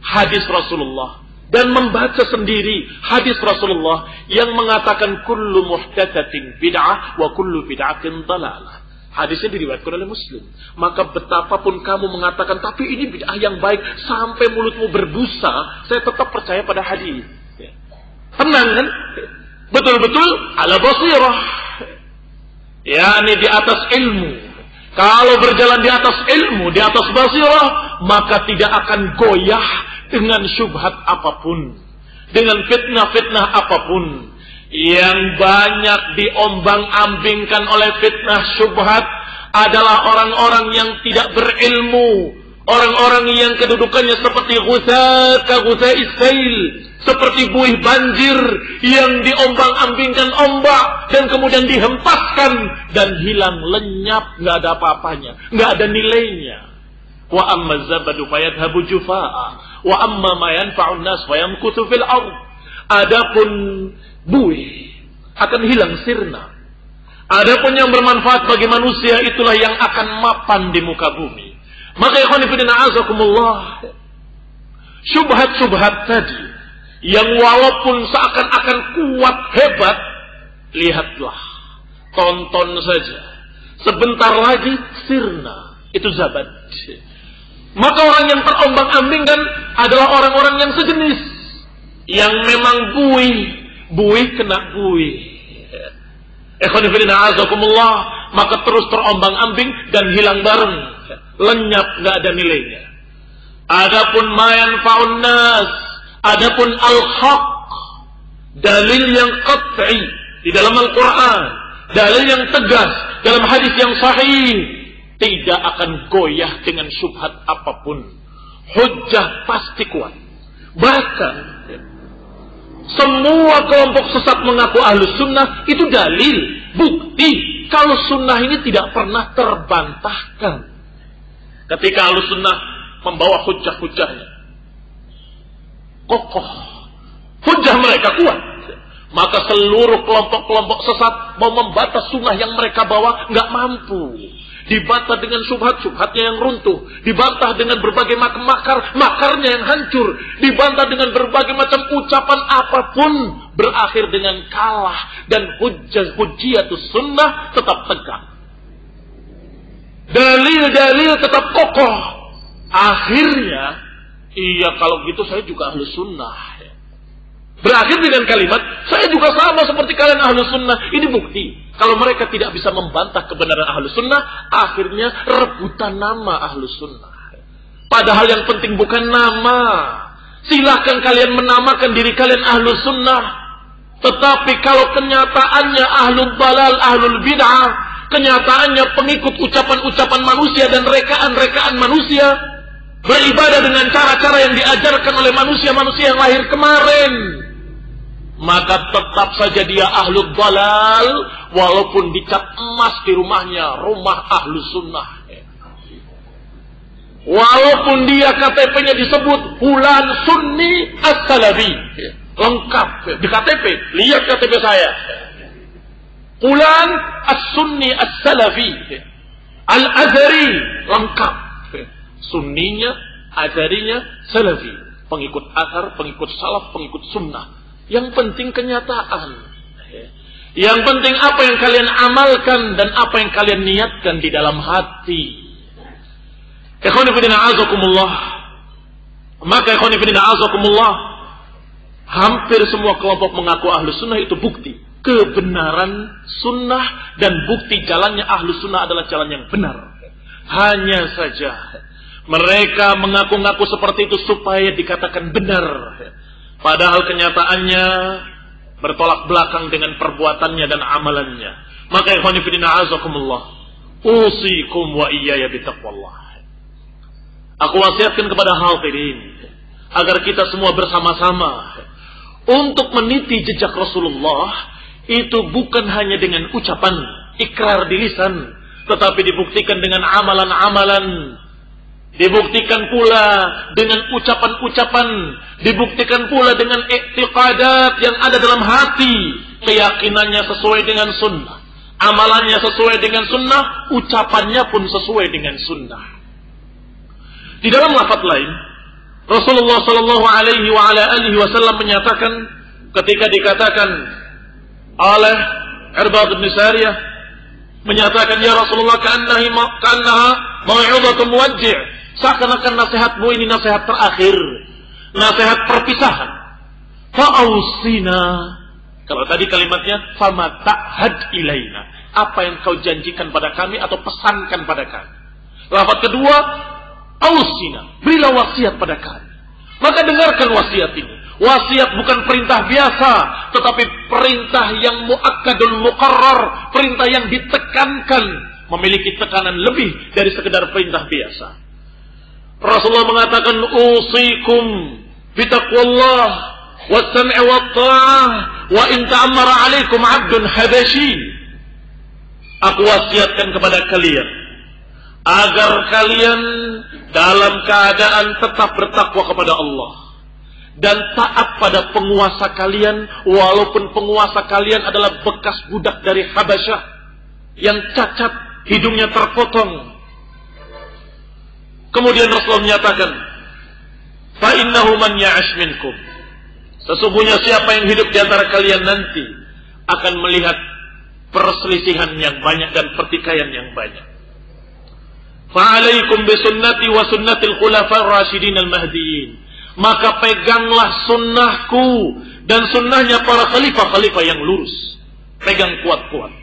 hadis Rasulullah dan membaca sendiri hadis Rasulullah yang mengatakan kullu muhdatsatin bid'ah wa kullu bid'atin dhalalah. Hadisnya diriwayatkan oleh Muslim. Maka betapapun kamu mengatakan tapi ini bid'ah yang baik sampai mulutmu berbusa, saya tetap percaya pada hadis. Tenang kan? Betul-betul ala basirah. yakni di atas ilmu. Kalau berjalan di atas ilmu, di atas basirah, maka tidak akan goyah dengan syubhat apapun, dengan fitnah-fitnah apapun. Yang banyak diombang-ambingkan oleh fitnah syubhat adalah orang-orang yang tidak berilmu, orang-orang yang kedudukannya seperti ghusa'is sail, seperti buih banjir yang diombang-ambingkan ombak dan kemudian dihempaskan dan hilang lenyap, nggak ada apa-apanya, nggak ada nilainya. Wa amma zabadu fayadhabu jufaa'a wa amma ma yanfa'un nas fayamkuthu fil ardh. Adapun buih akan hilang sirna. Adapun yang bermanfaat bagi manusia itulah yang akan mapan di muka bumi. Maka ikhwan fillah azakumullah, syubhat-syubhat tadi yang walaupun seakan-akan kuat hebat, lihatlah, tonton saja, sebentar lagi sirna, itu zabat. Maka orang yang terombang-ambingkan adalah orang-orang yang sejenis, yang memang buih kena buih. Ikhwanifidina azakumullah, maka terus terombang-ambing dan hilang bareng, lenyap, nggak ada nilainya. Adapun ma yanfa'un nas, adapun al-haq, dalil yang qat'i di dalam Al-Quran, dalil yang tegas dalam hadis yang sahih, tidak akan goyah dengan syubhat apapun. Hujjah pasti kuat. Bahkan semua kelompok sesat mengaku ahlus sunnah, itu dalil, bukti kalau sunnah ini tidak pernah terbantahkan. Ketika ahlus sunnah membawa hujjah-hujjahnya kokoh, hujjah mereka kuat, maka seluruh kelompok-kelompok sesat mau membatas sunnah yang mereka bawa nggak mampu. Dibantah dengan syubhat-syubhatnya yang runtuh, dibantah dengan berbagai macam makarnya yang hancur, dibantah dengan berbagai macam ucapan apapun, berakhir dengan kalah, dan hujjatus sunnah tetap tegak. Dalil-dalil tetap kokoh. Akhirnya, iya kalau gitu saya juga ahlus sunnah. Berakhir dengan kalimat, saya juga sama seperti kalian ahlus sunnah. Ini bukti. Kalau mereka tidak bisa membantah kebenaran ahlus sunnah, akhirnya rebutan nama ahlus sunnah. Padahal yang penting bukan nama. Silahkan kalian menamakan diri kalian ahlus sunnah. Tetapi kalau kenyataannya ahlul balal, ahlul bid'ah, kenyataannya pengikut ucapan-ucapan manusia dan rekaan-rekaan manusia, beribadah dengan cara-cara yang diajarkan oleh manusia-manusia yang lahir kemarin, maka tetap saja dia ahlul balal, walaupun dicat emas di rumahnya, rumah ahlus sunnah. Walaupun dia KTP-nya disebut Fulan Sunni As-Salafi, lengkap di KTP, lihat KTP saya, Fulan As-Sunni As-Salafi, Al-Azhari, lengkap, Sunninya, Azharinya, Salafi, pengikut Azhar, pengikut Salaf, pengikut Sunnah. Yang penting kenyataan. Yang penting apa yang kalian amalkan dan apa yang kalian niatkan di dalam hati. Ikhwanifidina azakumullah. Maka ikhwanifidina azakumullah, hampir semua kelompok mengaku ahlus sunnah itu bukti kebenaran sunnah, dan bukti jalannya ahlus sunnah adalah jalan yang benar. Hanya saja mereka mengaku-ngaku seperti itu supaya dikatakan benar, padahal kenyataannya bertolak belakang dengan perbuatannya dan amalannya. Maka ikhwani fillah azakumullah, usikum wa iyaya bitaqwallah. Aku wasiatkan kepada hadirin agar kita semua bersama-sama untuk meniti jejak Rasulullah. Itu bukan hanya dengan ucapan ikrar di lisan, tetapi dibuktikan dengan amalan-amalan. Dibuktikan pula dengan ucapan-ucapan, dibuktikan pula dengan i'tiqadat yang ada dalam hati, keyakinannya sesuai dengan sunnah, amalannya sesuai dengan sunnah, ucapannya pun sesuai dengan sunnah. Di dalam lafaz lain, Rasulullah sallallahu alaihi wa ala alihi wasallam menyatakan ketika dikatakan oleh Irbad bin Sariyah, menyatakan, ya Rasulullah, ka'annaha mau'izatun muwajji', seakan-akan nasihatmu ini nasihat terakhir, nasihat perpisahan. Fa'ausina, kalau tadi kalimatnya fama ta'had ilaina, apa yang kau janjikan pada kami atau pesankan pada kami. Lafaz kedua, ausina, berilah wasiat pada kami. Maka dengarkan wasiat ini. Wasiat bukan perintah biasa, tetapi perintah yang muakkadul muqarrar, perintah yang ditekankan, memiliki tekanan lebih dari sekedar perintah biasa. Rasulullah mengatakan, usikum bitaqwallah was-sam'i wat-tha'ah wa in ta'ammara 'alaikum 'abdun habasyi. Aku wasiatkan kepada kalian agar kalian dalam keadaan tetap bertakwa kepada Allah dan taat pada penguasa kalian, walaupun penguasa kalian adalah bekas budak dari Habasyah yang cacat, hidungnya terpotong. Kemudian Rasulullah menyatakan, fa innahu man ya'ash minkum, sesungguhnya siapa yang hidup di antara kalian nanti akan melihat perselisihan yang banyak dan pertikaian yang banyak. Fa'alaikum bisunnati wa sunnatil khulafa'ir rasyidin al-mahdiyyin, maka peganglah sunnahku dan sunnahnya para khalifah-khalifah yang lurus. Pegang kuat-kuat.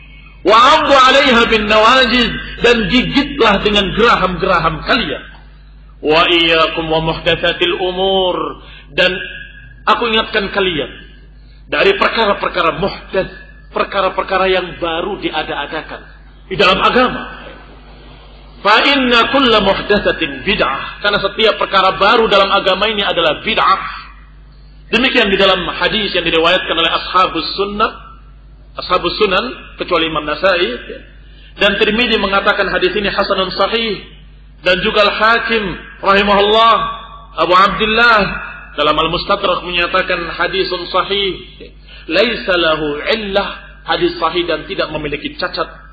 Wa 'addu 'alaiha bin nawajiz, dan gigitlah dengan geraham-geraham kalian. Wa iyyakum wa muhdatsatil umur, dan aku ingatkan kalian dari perkara-perkara muhdats, perkara-perkara yang baru diada-adakan di dalam agama. Fa inna kulla muhdatsatin bid'ah, karena setiap perkara baru dalam agama ini adalah bid'ah. Demikian di dalam hadis yang diriwayatkan oleh ashabus sunan kecuali Imam Nasai, dan Tirmidzi mengatakan hadis ini hasanun sahih, dan juga Al-Hakim rahimahullah Abu Abdullah dalam Al-Mustadrak menyatakan hadisun sahih, laisa lahu illah, hadis sahih dan tidak memiliki cacat.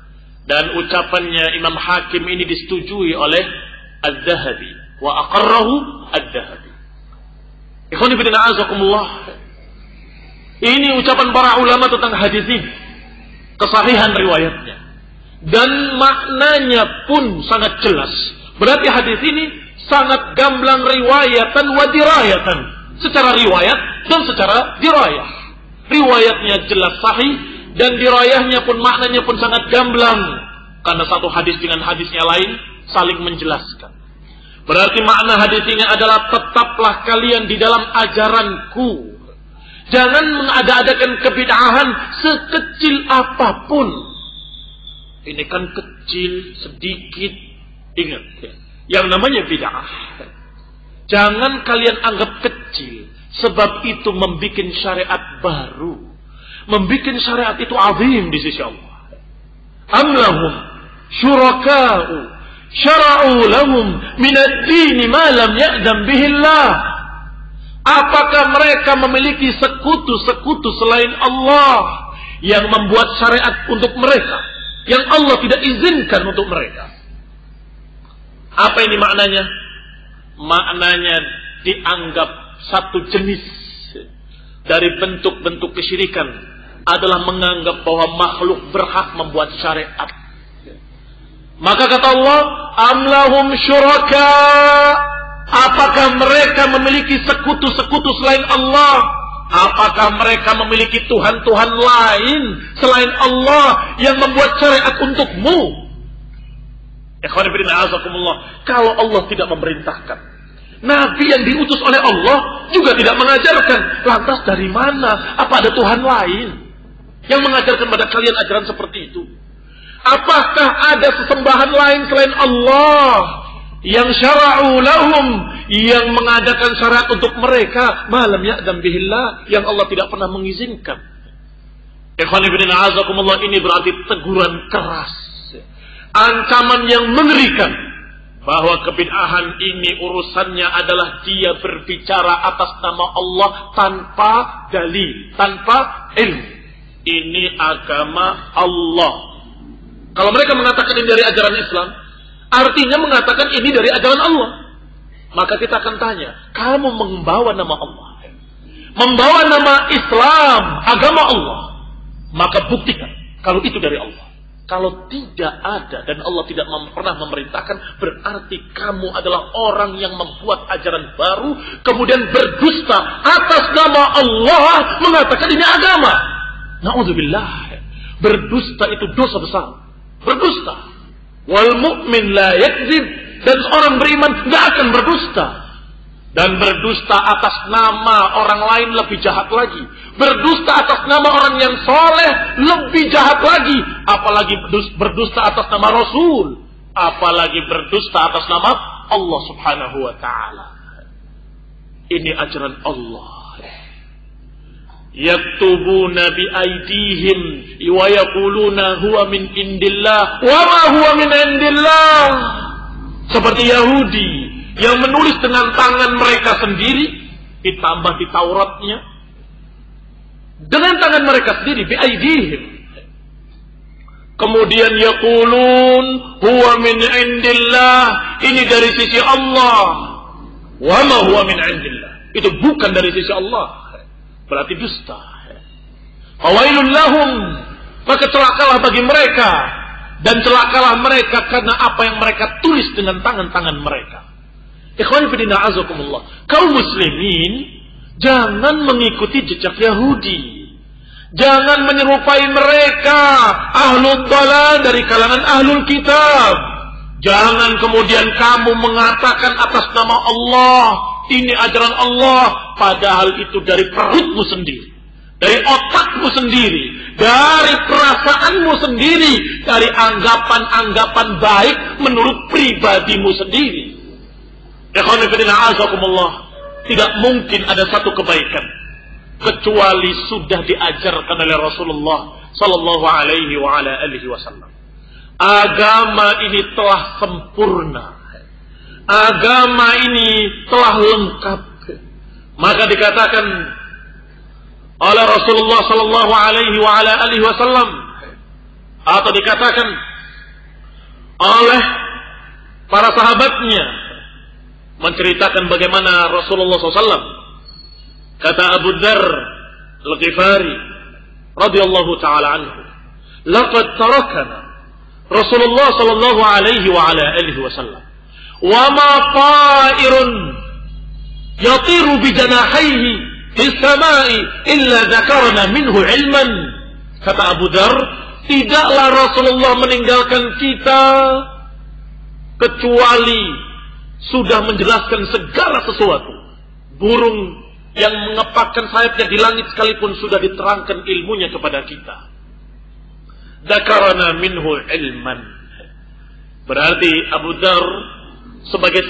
Dan ucapannya Imam Hakim ini disetujui oleh Adz-Dzahabi wa aqarrahu Adz-Dzahabi. Ikhwani fillah azakumullah. Ini ucapan para ulama tentang hadis ini, kesahihan riwayatnya, dan maknanya pun sangat jelas. Berarti hadis ini sangat gamblang riwayatan wa dirayatan, secara riwayat dan secara dirayah. Riwayatnya jelas sahih, dan dirayahnya pun maknanya pun sangat gamblang, karena satu hadis dengan hadisnya lain saling menjelaskan. Berarti makna hadis ini adalah tetaplah kalian di dalam ajaranku. Jangan mengada-adakan kebid'ahan sekecil apapun. Ini kan kecil, sedikit. Ingat ya, yang namanya bid'ah jangan kalian anggap kecil, sebab itu membuat syariat baru, membuat syariat itu azim di sisi Allah. Am lahum syuraka'u syara'u lahum min ad-din ma lam ya'zam bihi Allah. Apakah mereka memiliki sekutu-sekutu selain Allah yang membuat syariat untuk mereka yang Allah tidak izinkan untuk mereka? Apa ini maknanya? Maknanya dianggap satu jenis dari bentuk-bentuk kesyirikan adalah menganggap bahwa makhluk berhak membuat syariat. Maka kata Allah, am lahum syuraka, apakah mereka memiliki sekutu-sekutu selain Allah? Apakah mereka memiliki Tuhan-Tuhan lain selain Allah yang membuat syariat untukmu? Ikhwan fillah azakumullah, kalau Allah tidak memerintahkan, Nabi yang diutus oleh Allah juga tidak mengajarkan, lantas dari mana? Apa ada Tuhan lain yang mengajarkan pada kalian ajaran seperti itu? Apakah ada sesembahan lain selain Allah yang syara'u lahum, yang mengadakan syariat untuk mereka, malam ya'zam bihillah, yang Allah tidak pernah mengizinkan? Ikhwan fillah azakumullah, ini berarti teguran keras, ancaman yang mengerikan, bahwa kebid'ahan ini urusannya adalah dia berbicara atas nama Allah tanpa dalil, tanpa ilmu. Ini agama Allah. Kalau mereka mengatakan ini dari ajaran Islam, artinya mengatakan ini dari ajaran Allah. Maka kita akan tanya, kamu membawa nama Allah, membawa nama Islam, agama Allah, maka buktikan kalau itu dari Allah. Kalau tidak ada dan Allah tidak pernah memerintahkan, berarti kamu adalah orang yang membuat ajaran baru, kemudian berdusta atas nama Allah, mengatakan ini agama. Na'udzubillah. Berdusta itu dosa besar. Berdusta. Wal mu'min la yakzib, dan orang beriman tidak akan berdusta. Dan berdusta atas nama orang lain lebih jahat lagi. Berdusta atas nama orang yang soleh lebih jahat lagi. Apalagi berdusta atas nama Rasul. Apalagi berdusta atas nama Allah subhanahu wa ta'ala. Ini ajaran Allah. Yaktubuna bi aydihim wa yaquluna huwa min indillah wa ma huwa min indillah. Seperti Yahudi yang menulis dengan tangan mereka sendiri, ditambah di Tauratnya dengan tangan mereka sendiri, bi aydihim. Kemudian yaqulun huwa min indillah, ini dari sisi Allah. Wa ma huwa min indillah, itu bukan dari sisi Allah. Berarti dusta. Fawailun lahum, maka celakalah bagi mereka, dan celakalah mereka karena apa yang mereka tulis dengan tangan-tangan mereka. Ikhwan fillah azakumullah, kaum muslimin jangan mengikuti jejak Yahudi. Jangan menyerupai mereka, ahlul dhalal dari kalangan ahlul kitab. Jangan kemudian kamu mengatakan atas nama Allah, ini ajaran Allah, padahal itu dari perutmu sendiri, dari otakmu sendiri, dari perasaanmu sendiri, dari anggapan-anggapan baik menurut pribadimu sendiri. Ikhwan fillah azakumullah, tidak mungkin ada satu kebaikan kecuali sudah diajarkan oleh Rasulullah sallallahu alaihi wa ala alihi wasallam. Agama ini telah sempurna. Agama ini telah lengkap. Maka dikatakan oleh Rasulullah sallallahu alaihi wa ala alihi wasallam, atau dikatakan oleh para sahabatnya menceritakan bagaimana Rasulullah SAW, kata Abu Dzar Al-Ghifari radhiyallahu taala anhu, laqad tarakana Rasulullah sallallahu alaihi wa ala alihi wasallam wa ma ta'irun yatiru bi janahihi fis samai illa dzakarna minhu ilman. Kata Abu Dzar, tidaklah Rasulullah meninggalkan kita kecuali sudah menjelaskan segala sesuatu. Burung yang mengepakkan sayapnya di langit sekalipun sudah diterangkan ilmunya kepada kita. Dzakarna minhu ilman. Berarti Abu Dzar sebagai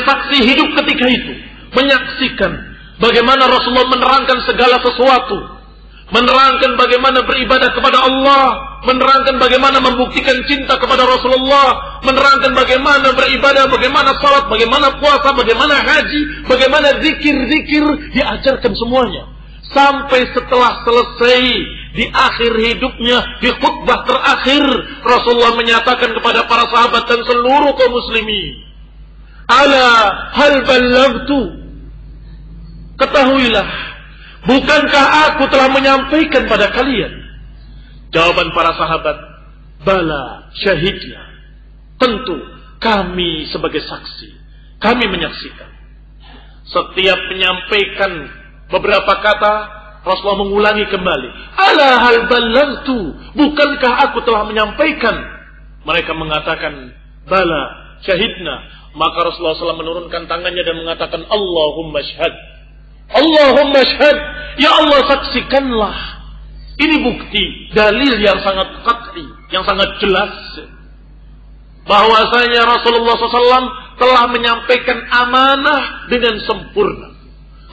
saksi hidup ketika itu, menyaksikan bagaimana Rasulullah menerangkan segala sesuatu, menerangkan bagaimana beribadah kepada Allah, menerangkan bagaimana membuktikan cinta kepada Rasulullah, menerangkan bagaimana beribadah, bagaimana salat, bagaimana puasa, bagaimana haji, bagaimana zikir-zikir, diajarkan semuanya. Sampai setelah selesai di akhir hidupnya, di khutbah terakhir, Rasulullah menyatakan kepada para sahabat dan seluruh kaum muslimin, ala hal ballagtu, ketahuilah, bukankah aku telah menyampaikan pada kalian? Jawaban para sahabat, bala, syahidna. Tentu kami sebagai saksi, kami menyaksikan. Setiap menyampaikan beberapa kata, Rasulullah mengulangi kembali, ala hal ballagtu, bukankah aku telah menyampaikan? Mereka mengatakan, bala, syahidna. Maka Rasulullah SAW menurunkan tangannya dan mengatakan, Allahumma syhad, Allahumma syhad, ya Allah saksikanlah. Ini bukti, dalil yang sangat qat'i, yang sangat jelas, bahwasanya Rasulullah SAW telah menyampaikan amanah dengan sempurna,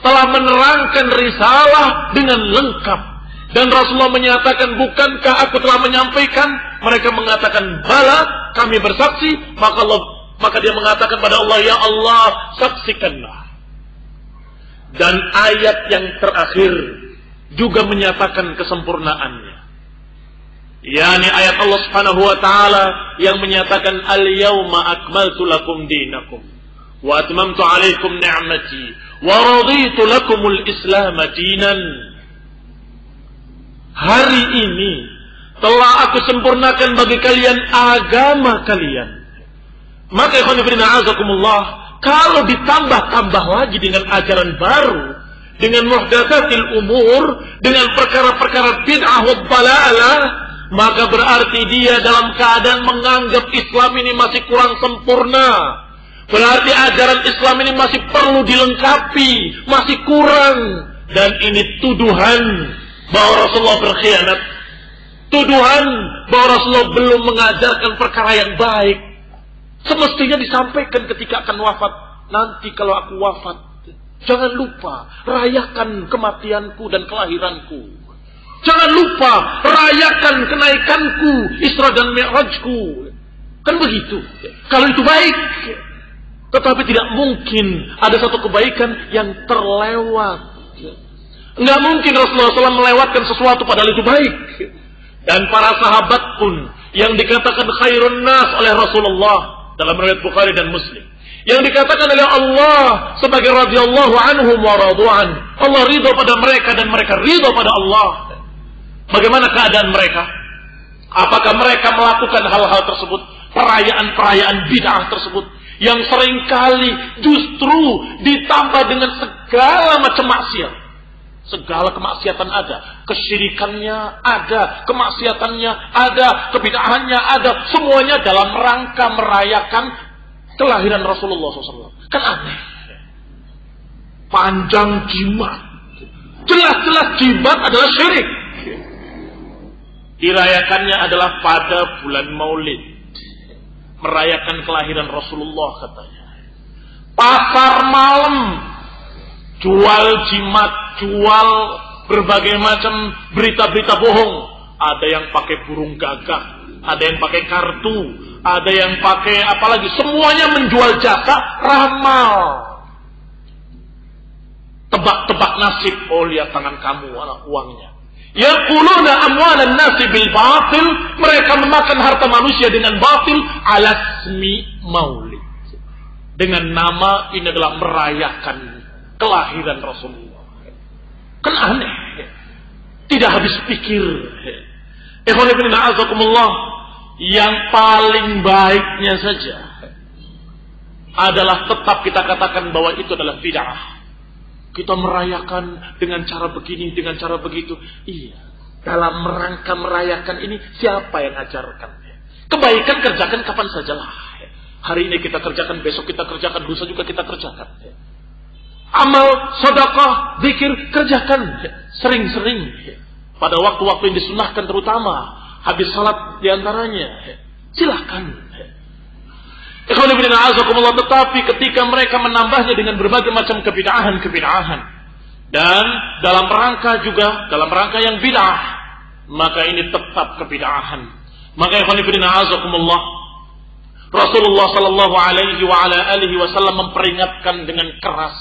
telah menerangkan risalah dengan lengkap. Dan Rasulullah menyatakan, bukankah aku telah menyampaikan? Mereka mengatakan, bala, kami bersaksi. Maka dia mengatakan pada Allah, ya Allah saksikanlah. Dan ayat yang terakhir juga menyatakan kesempurnaannya, yakni ayat Allah Subhanahu wa taala yang menyatakan, al-yauma akmaltu lakum dinakum wa atmamtu 'alaikum ni'mati wa raditu lakumul Islam dinan. Hari ini telah aku sempurnakan bagi kalian agama kalian. Maka ikhwan fillah azakumullah, kalau ditambah-tambah lagi dengan ajaran baru, dengan muhdatsatil umur, dengan perkara-perkara bid'ah wa dhalalah, maka berarti dia dalam keadaan menganggap Islam ini masih kurang sempurna. Berarti ajaran Islam ini masih perlu dilengkapi, masih kurang. Dan ini tuduhan bahwa Rasulullah berkhianat, tuduhan bahwa Rasulullah belum mengajarkan perkara yang baik. Semestinya disampaikan ketika akan wafat. Nanti kalau aku wafat, jangan lupa rayakan kematianku dan kelahiranku. Jangan lupa rayakan kenaikanku, Isra dan Mi'rajku. Kan begitu. Kalau itu baik. Tetapi tidak mungkin ada satu kebaikan yang terlewat. Enggak mungkin Rasulullah SAW melewatkan sesuatu padahal itu baik. Dan para sahabat pun yang dikatakan khairun nas oleh Rasulullah dalam riwayat Bukhari dan Muslim, yang dikatakan oleh Allah sebagai radhiyallahu anhum wa radu'an, Allah ridha pada mereka dan mereka ridha pada Allah. Bagaimana keadaan mereka? Apakah mereka melakukan hal-hal tersebut, perayaan-perayaan bid'ah tersebut, yang seringkali justru ditambah dengan segala macam maksiat, Segala kemaksiatan ada, kesyirikannya ada, kemaksiatannya ada, kebid'ahannya ada, semuanya dalam rangka merayakan kelahiran Rasulullah SAW. Kan aneh. Panjang jimat. Jelas-jelas jimat adalah syirik. Dirayakannya adalah pada bulan Maulid. Merayakan kelahiran Rasulullah katanya. Pasar malam. Jual jimat, jual berbagai macam berita-berita bohong. Ada yang pakai burung gagak, ada yang pakai kartu, ada yang pakai apalagi. Semuanya menjual jasa ramal. Tebak-tebak nasib. Oh, lihat tangan kamu, anak uangnya. Yaquluna amwalan nasi bil batil. Mereka memakan harta manusia dengan batil. Alasmi maulid. Dengan nama ini adalah merayakan kelahiran Rasulullah. Kan aneh. Tidak habis pikir. Ikhwan fillah a'azakumullah. Yang paling baiknya saja adalah tetap kita katakan bahwa itu adalah bid'ah. Kita merayakan dengan cara begini, dengan cara begitu. Iya. Dalam rangka merayakan ini siapa yang ajarkan? Kebaikan kerjakan kapan sajalah. Hari ini kita kerjakan, besok kita kerjakan, lusa juga kita kerjakan. Amal, sedekah, zikir, kerjakan sering-sering. Pada waktu-waktu yang disunahkan terutama. Habis salat diantaranya. Silakan. Tetapi ketika mereka menambahnya dengan berbagai macam kebid'ahan. Dan dalam rangka yang bid'ah. Maka ini tetap kebid'ahan. Maka Rasulullah sallallahu alaihi wa ala alihi wasallam memperingatkan dengan keras.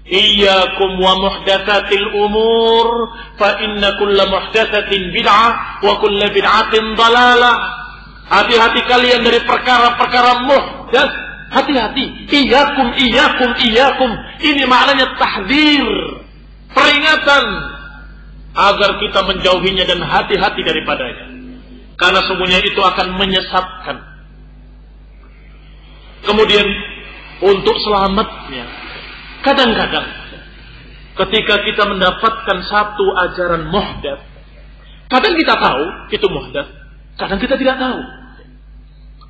Iyyakum wa muhdatsatil umur fa inna kulla muhdatsatin bid'ah wa kulla bid'atin dhalalah. Hati-hati kalian dari perkara-perkara muhdatsah. Hati-hati. Iyyakum. Ini maknanya tahdzir, peringatan agar kita menjauhinya dan hati-hati daripadanya. Karena semuanya itu akan menyesatkan. Kemudian untuk selamatnya, kadang-kadang ketika kita mendapatkan satu ajaran muhdats, kadang kita tahu itu muhdats, kadang kita tidak tahu.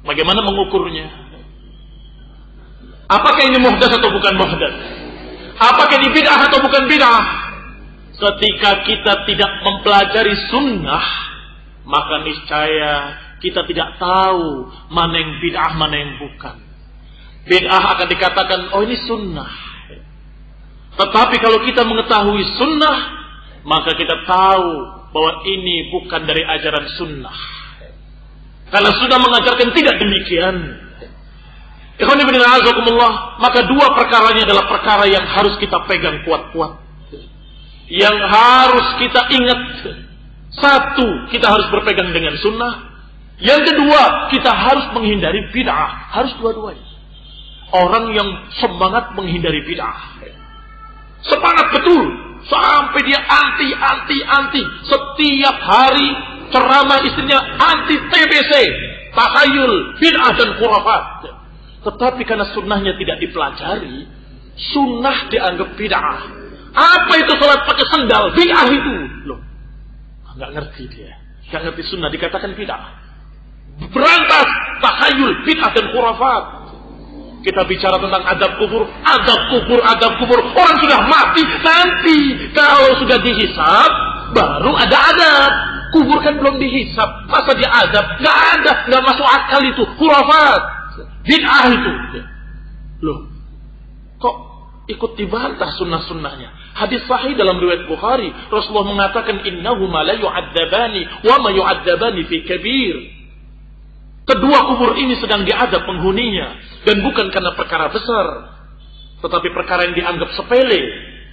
Bagaimana mengukurnya? Apakah ini muhdats atau bukan muhdats? Apakah ini bid'ah atau bukan bid'ah? Ketika kita tidak mempelajari sunnah, maka niscaya kita tidak tahu mana yang bid'ah, mana yang bukan. Bid'ah akan dikatakan, oh ini sunnah. Tetapi kalau kita mengetahui sunnah, maka kita tahu bahwa ini bukan dari ajaran sunnah. Karena sudah mengajarkan tidak demikian. Ikhwan fillah a'azakumullah, maka dua perkaranya adalah perkara yang harus kita pegang kuat-kuat. Yang harus kita ingat. Satu, kita harus berpegang dengan sunnah. Yang kedua, kita harus menghindari bid'ah. Harus dua-duanya. Orang yang semangat menghindari bid'ah. Semangat betul. Sampai dia anti. Setiap hari ceramah istrinya anti TBC. Takhayul, bid'ah dan khurafat. Tetapi karena sunnahnya tidak dipelajari, sunnah dianggap bid'ah. Apa itu salat pakai sendal? Bid'ah itu. Loh, nggak ngerti dia. Nggak ngerti sunnah dikatakan bid'ah. Berantas, takhayul, bid'ah dan khurafat. Kita bicara tentang adab kubur. Orang sudah mati. Nanti kalau sudah dihisab, baru ada adab. Kubur kan belum dihisab. Masa dia adab? Nggak ada. Nggak masuk akal itu. Khurafat. Bid'ah itu. Loh, kok ikut dibantah sunnah-sunnahnya? Hadis sahih dalam riwayat Bukhari. Rasulullah mengatakan, innahuma la yu'adzabani wa ma yu'adzabani fi kabir. Kedua kubur ini sedang diadab penghuninya. Dan bukan karena perkara besar, tetapi perkara yang dianggap sepele.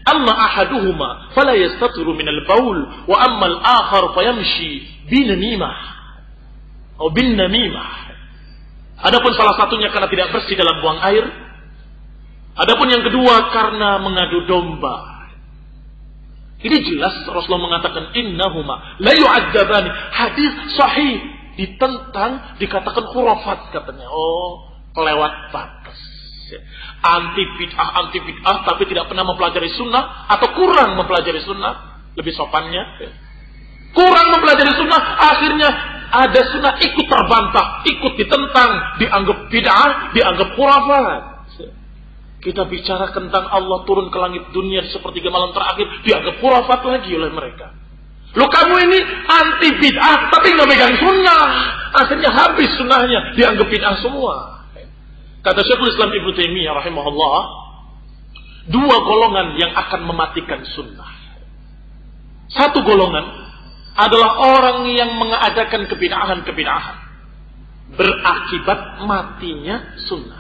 Amma ahaduhuma fala yastatiru minal baul, wa amma al-akhar fayamshi binamimah atau binnamimah. Adapun salah satunya karena tidak bersih dalam buang air. Adapun yang kedua karena mengadu domba. Ini jelas Rasulullah mengatakan innahuma la yu'adzabani. Hadis sahih ditentang, dikatakan khurafat katanya. Oh, kelewat batas. Anti bid'ah, tapi tidak pernah mempelajari sunnah atau kurang mempelajari sunnah, lebih sopannya. Kurang mempelajari sunnah, akhirnya ada sunnah ikut terbantah, ikut ditentang, dianggap bid'ah, dianggap khurafat. Kita bicara tentang Allah turun ke langit dunia di sepertiga malam terakhir, dianggap khurafat lagi oleh mereka. Loh, kamu ini anti bid'ah tapi nggak megang sunnah, akhirnya habis sunnahnya, dianggap bid'ah semua. Kata Syekhul Islam Ibnu Taimiyah rahimahullah, dua golongan yang akan mematikan sunnah. Satu golongan adalah orang yang mengadakan kebid'ahan berakibat matinya sunnah.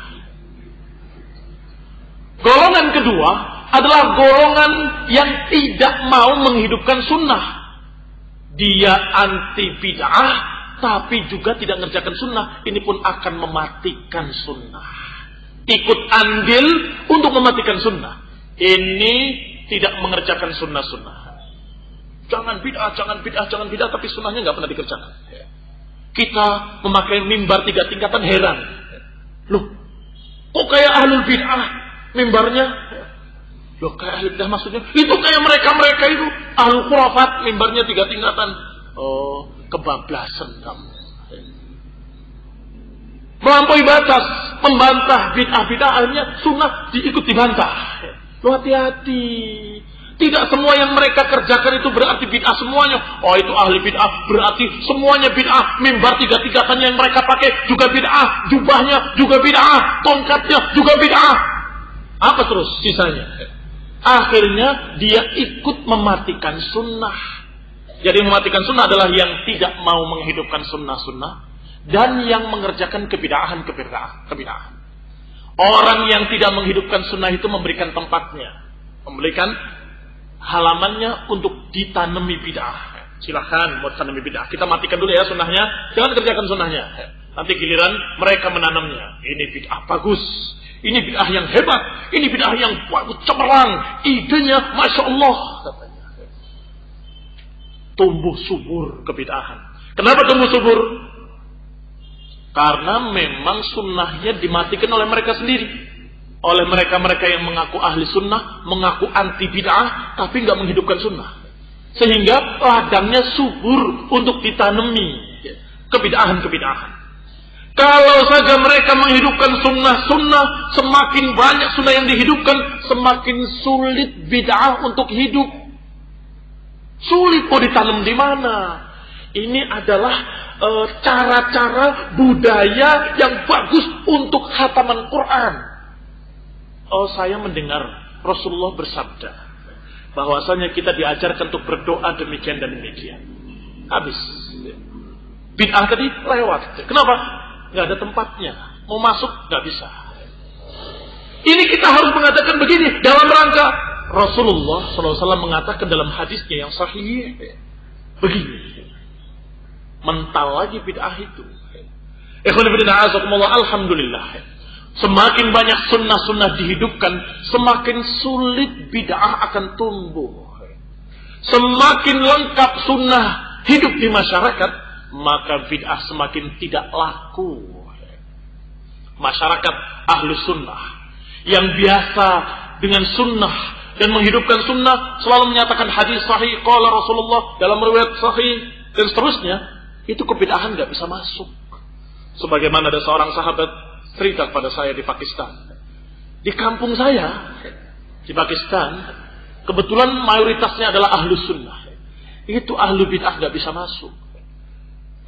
Golongan kedua adalah golongan yang tidak mau menghidupkan sunnah. Dia anti bid'ah tapi juga tidak mengerjakan sunnah. Ini pun akan mematikan sunnah. Ikut andil untuk mematikan sunnah. Ini tidak mengerjakan sunnah-sunnah. Jangan bid'ah, tapi sunnahnya nggak pernah dikerjakan. Kita memakai mimbar 3 tingkatan, heran. Loh, kok kayak ahlul bid'ah mimbarnya? Loh, kayak ahlul bid'ah maksudnya? Itu kayak mereka itu ahlul khurafat mimbarnya 3 tingkatan. Oh, kebablasan kamu. Melampaui batas, membantah bid'ah, akhirnya sunnah diikut dibantah. Loh, hati-hati. Tidak semua yang mereka kerjakan itu berarti bid'ah semuanya. Oh, itu ahli bid'ah, berarti semuanya bid'ah. Mimbar 3 tingkatan yang mereka pakai juga bid'ah. Jubahnya juga bid'ah. Tongkatnya juga bid'ah. Apa terus sisanya? Akhirnya dia ikut mematikan sunnah. Jadi mematikan sunnah adalah yang tidak mau menghidupkan sunnah-sunnah dan yang mengerjakan kebid'ahan. Orang yang tidak menghidupkan sunnah itu memberikan tempatnya, memberikan halamannya untuk ditanami bid'ah. Silahkan mau tanami bid'ah. Kita matikan dulu ya sunnahnya, jangan kerjakan sunnahnya. Nanti giliran mereka menanamnya. Ini bid'ah bagus, ini bid'ah yang hebat, ini bid'ah yang bagus, cemerlang, idenya Masya Allah. Tumbuh subur kebid'ahan. Kenapa tumbuh subur? Karena memang sunnahnya dimatikan oleh mereka sendiri. Oleh mereka-mereka yang mengaku ahli sunnah, mengaku anti bid'ah, tapi nggak menghidupkan sunnah. Sehingga ladangnya subur untuk ditanami kebid'ahan. Kalau saja mereka menghidupkan sunnah-sunnah, semakin banyak sunnah yang dihidupkan, semakin sulit bid'ah untuk hidup. Sulit mau ditanam di mana? Ini adalah cara-cara budaya yang bagus untuk khataman Quran. Oh, saya mendengar Rasulullah bersabda bahwasanya kita diajarkan untuk berdoa demikian dan demikian. Habis. Bid'ah tadi lewat. Kenapa? Nggak ada tempatnya. Mau masuk nggak bisa. Ini kita harus mengatakan begini dalam rangka Rasulullah SAW mengatakan dalam hadisnya yang sahih begini. Mental lagi bid'ah itu. Alhamdulillah. Semakin banyak sunnah-sunnah dihidupkan, semakin sulit bid'ah akan tumbuh. Semakin lengkap sunnah hidup di masyarakat, maka bid'ah semakin tidak laku. Masyarakat ahlu sunnah yang biasa dengan sunnah dan menghidupkan sunnah, selalu menyatakan hadis sahih, qala Rasulullah dalam riwayat sahih dan seterusnya, itu kebid'ahan nggak bisa masuk. Sebagaimana ada seorang sahabat cerita kepada saya di Pakistan. Di kampung saya di Pakistan, kebetulan mayoritasnya adalah ahlu sunnah. Itu ahlu bid'ah nggak bisa masuk.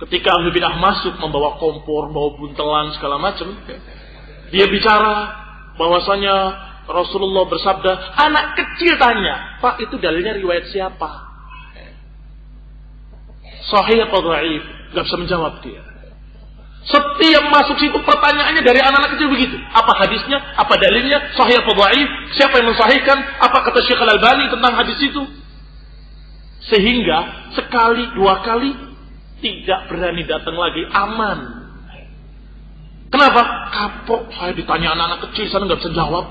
Ketika ahlu bid'ah masuk membawa kompor, bawa buntelan segala macam, dia bicara bahwasanya Rasulullah bersabda, anak kecil tanya, Pak, itu dalilnya riwayat siapa? Sahih atau dhaif? Gak bisa menjawab dia. Setiap masuk situ pertanyaannya dari anak-anak kecil begitu. Apa hadisnya? Apa dalilnya? Sahih atau dhaif? Siapa yang mensahihkan? Apa kata Syekh Al-Albani tentang hadis itu? Sehingga sekali, 2 kali tidak berani datang lagi, aman. Kenapa? Kapok saya ditanya anak-anak kecil, sana gak bisa jawab.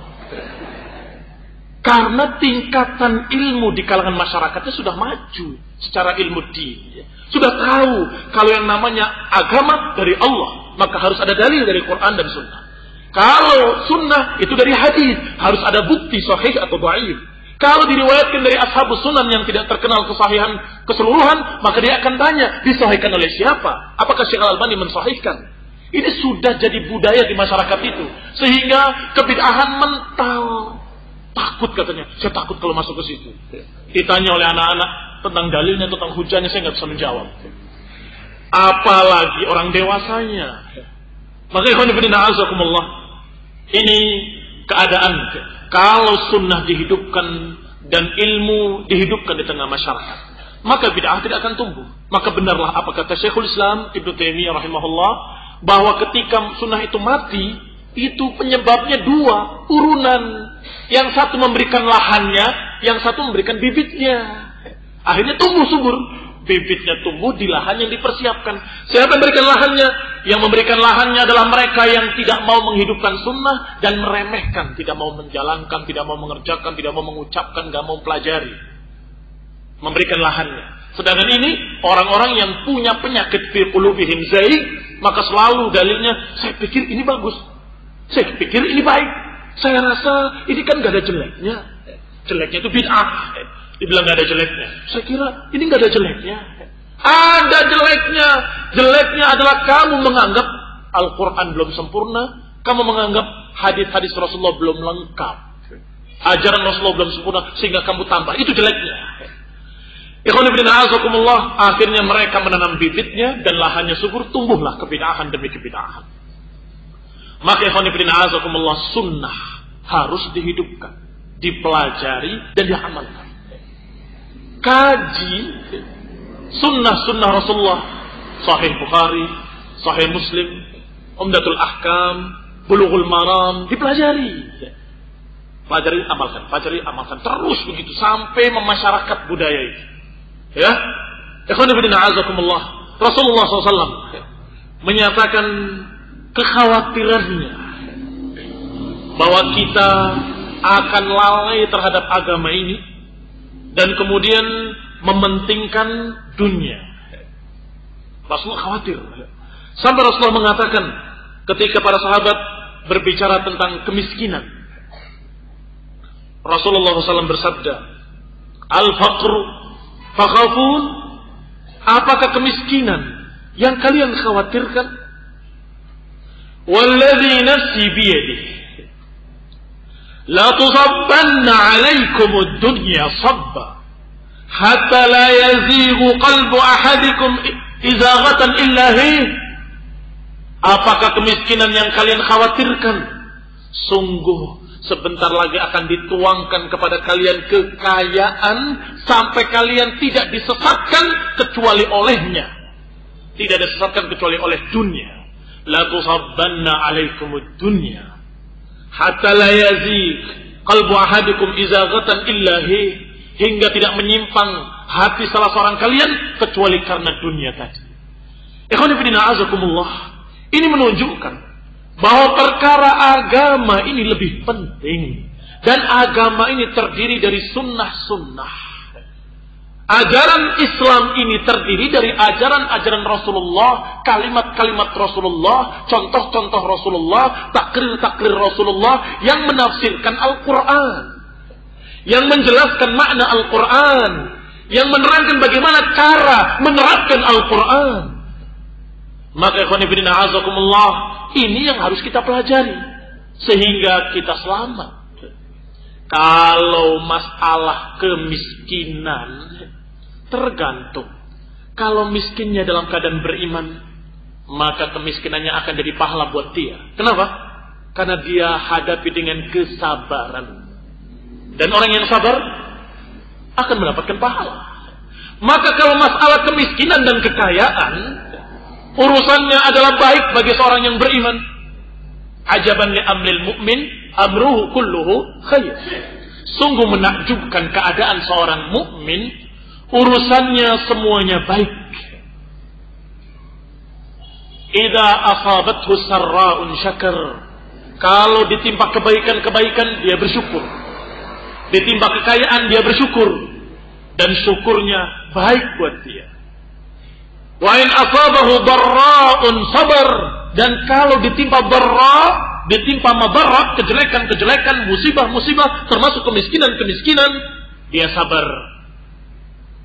Karena tingkatan ilmu di kalangan masyarakatnya sudah maju secara ilmu din. Sudah tahu kalau yang namanya agama dari Allah, maka harus ada dalil dari Quran dan Sunnah. Kalau sunnah itu dari hadis, harus ada bukti sahih atau dhaif. Kalau diriwayatkan dari ashabus sunan yang tidak terkenal kesahihan keseluruhan, maka dia akan tanya, disahihkan oleh siapa? Apakah Syekh Al-Albani mensahihkan? Ini sudah jadi budaya di masyarakat itu. Sehingga kebid'ahan mental. Takut katanya. Saya takut kalau masuk ke situ. Ditanya oleh anak-anak tentang dalilnya, tentang hujahnya, saya nggak bisa menjawab. Apalagi orang dewasanya. Maka ikhwan fillah azakumullah, ini keadaan kalau sunnah dihidupkan dan ilmu dihidupkan di tengah masyarakat, maka bid'ah tidak akan tumbuh. Maka benarlah apa kata Syekhul Islam Ibnu Taimiyah rahimahullah, bahwa ketika sunnah itu mati, itu penyebabnya dua, urunan. Yang satu memberikan lahannya, yang satu memberikan bibitnya. Akhirnya tumbuh subur. Bibitnya tumbuh di lahan yang dipersiapkan. Siapa yang memberikan lahannya? Yang memberikan lahannya adalah mereka yang tidak mau menghidupkan sunnah dan meremehkan, tidak mau menjalankan, tidak mau mengerjakan, tidak mau mengucapkan, tidak mau pelajari. Memberikan lahannya. Sedangkan ini orang-orang yang punya penyakit fi qulubihim zaig, maka selalu dalilnya, saya pikir ini bagus, saya pikir ini baik, saya rasa ini kan gak ada jeleknya. Jeleknya itu bid'ah. Dibilang gak ada jeleknya. Saya kira ini gak ada jeleknya. Ada jeleknya. Jeleknya adalah kamu menganggap Al-Quran belum sempurna, kamu menganggap hadis-hadis Rasulullah belum lengkap, ajaran Rasulullah belum sempurna, sehingga kamu tambah. Itu jeleknya. Ikhwan fillah azakumullah, akhirnya mereka menanam bibitnya dan lahannya subur, tumbuhlah kebid'ahan demi kebid'ahan. Maka ikhwan fillah azakumullah, sunnah harus dihidupkan, dipelajari dan diamalkan. Kaji sunnah-sunnah Rasulullah, Sahih Bukhari, Sahih Muslim, Umdatul Ahkam, Bulughul Maram, dipelajari. Pelajari, amalkan, terus begitu sampai memasyarakat budaya itu. Ya, ikhwan fillah azakumullah, Rasulullah SAW menyatakan kekhawatirannya bahwa kita akan lalai terhadap agama ini dan kemudian mementingkan dunia. Rasulullah khawatir. Sampai Rasulullah mengatakan ketika para sahabat berbicara tentang kemiskinan, Rasulullah SAW bersabda, Al-faqru fakhafun, apakah kemiskinan yang kalian khawatirkan? Walladhi nafsi biyadihi la tusabbanna alaikum ad-dunya sabba hatta la yazighu qalbu ahadikum izaghatan illa hi. Apakah kemiskinan yang kalian khawatirkan? Sungguh sebentar lagi akan dituangkan kepada kalian kekayaan sampai kalian tidak disesatkan kecuali olehnya. Tidak disesatkan kecuali oleh dunia. La tusabbanna alaikumud dunya hatta la yazigh qalbu ahadikum izaghatan illa hi, hingga tidak menyimpang hati salah seorang kalian kecuali karena dunia tadi. Ikhwan fillah azakumullah, ini menunjukkan bahwa perkara agama ini lebih penting, dan agama ini terdiri dari sunnah-sunnah. Ajaran Islam ini terdiri dari ajaran-ajaran Rasulullah, kalimat-kalimat Rasulullah, contoh-contoh Rasulullah, takrir-takrir Rasulullah yang menafsirkan Al-Quran, yang menjelaskan makna Al-Quran, yang menerangkan bagaimana cara menerapkan Al-Quran. Maka ikhwan fillah azakumullah, ini yang harus kita pelajari sehingga kita selamat. Kalau masalah kemiskinan tergantung. Kalau miskinnya dalam keadaan beriman, maka kemiskinannya akan jadi pahala buat dia. Kenapa? Karena dia hadapi dengan kesabaran. Dan orang yang sabar akan mendapatkan pahala. Maka kalau masalah kemiskinan dan kekayaan, urusannya adalah baik bagi seorang yang beriman. Ajaban li amril mu'min amruhu kulluhu khair. Sungguh menakjubkan keadaan seorang mukmin, urusannya semuanya baik. Idza asabathu sarra'un syakar. Kalau ditimpa kebaikan-kebaikan dia bersyukur. Ditimpa kekayaan dia bersyukur, dan syukurnya baik buat dia. Wa in asabahu darra'un sabar, dan kalau ditimpa darra, ditimpa madarat, kejelekan-kejelekan, musibah-musibah, termasuk kemiskinan-kemiskinan, dia sabar.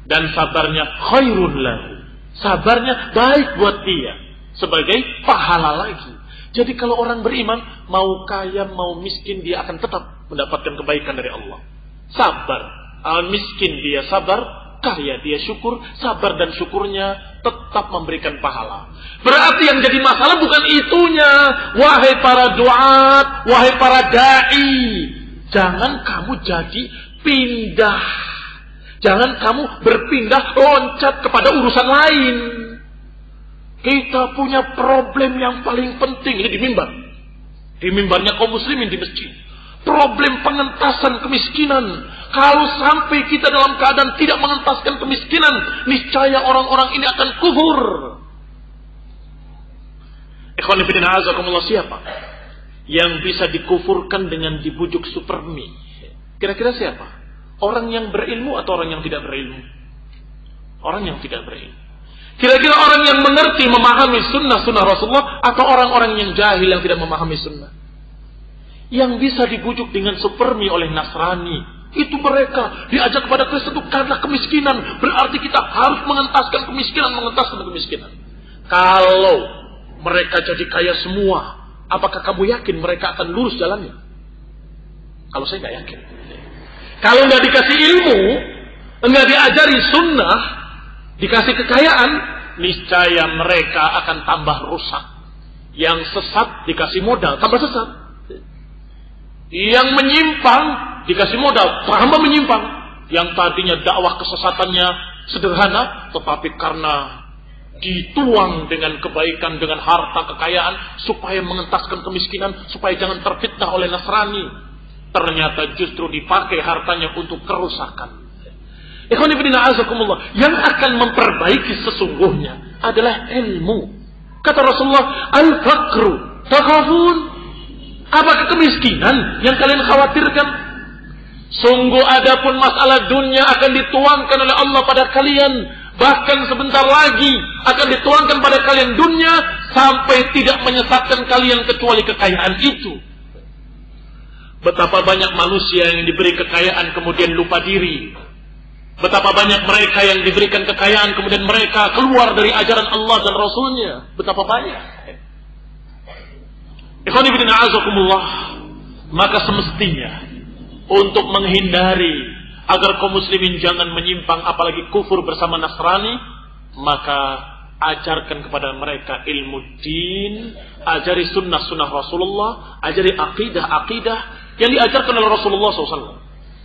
Dan sabarnya khairun lahu. Sabarnya baik buat dia. Sebagai pahala lagi. Jadi kalau orang beriman, mau kaya, mau miskin, dia akan tetap mendapatkan kebaikan dari Allah. Sabar. Miskin dia sabar, kaya dia syukur, sabar dan syukurnya tetap memberikan pahala. Berarti yang jadi masalah bukan itunya. Wahai para duat, wahai para da'i, jangan kamu jadi pindah. Jangan kamu berpindah loncat kepada urusan lain. Kita punya problem yang paling penting ini di mimbar. Di mimbarnya kaum muslimin di masjid. Problem pengentasan kemiskinan. Kalau sampai kita dalam keadaan tidak mengentaskan kemiskinan, niscaya orang-orang ini akan kufur. Ikhwan fillah azakumullah, siapa yang bisa dikufurkan dengan dibujuk supermi? Kira-kira siapa? Orang yang berilmu atau orang yang tidak berilmu? Orang yang tidak berilmu. Kira-kira orang yang mengerti, memahami sunnah Rasulullah atau orang-orang yang jahil yang tidak memahami sunnah? Yang bisa dibujuk dengan supermi oleh Nasrani, itu mereka diajak kepada Kristen itu karena kemiskinan. Berarti kita harus mengentaskan kemiskinan. Kalau mereka jadi kaya semua, apakah kamu yakin mereka akan lurus jalannya? Kalau saya nggak yakin. Kalau nggak dikasih ilmu, nggak diajari sunnah, dikasih kekayaan, niscaya mereka akan tambah rusak. Yang sesat dikasih modal, tambah sesat. Yang menyimpang dikasih modal, tambah menyimpang. Yang tadinya dakwah kesesatannya sederhana, tetapi karena dituang dengan kebaikan, dengan harta kekayaan, supaya mengentaskan kemiskinan, supaya jangan terfitnah oleh Nasrani, ternyata justru dipakai hartanya untuk kerusakan. Ikhwan fillah azakumullah, yang akan memperbaiki sesungguhnya adalah ilmu. Kata Rasulullah, al-faqru takhafun. Apakah kemiskinan yang kalian khawatirkan? Sungguh adapun masalah dunia akan dituangkan oleh Allah pada kalian. Bahkan sebentar lagi akan dituangkan pada kalian dunia sampai tidak menyesatkan kalian kecuali kekayaan itu. Betapa banyak manusia yang diberi kekayaan kemudian lupa diri. Betapa banyak mereka yang diberikan kekayaan kemudian mereka keluar dari ajaran Allah dan Rasulnya. Betapa banyak. Ikhwan fillah azakumullah, maka semestinya untuk menghindari agar kaum muslimin jangan menyimpang apalagi kufur bersama Nasrani, maka ajarkan kepada mereka ilmu din, ajari sunnah Rasulullah, ajari akidah yang diajarkan oleh Rasulullah SAW,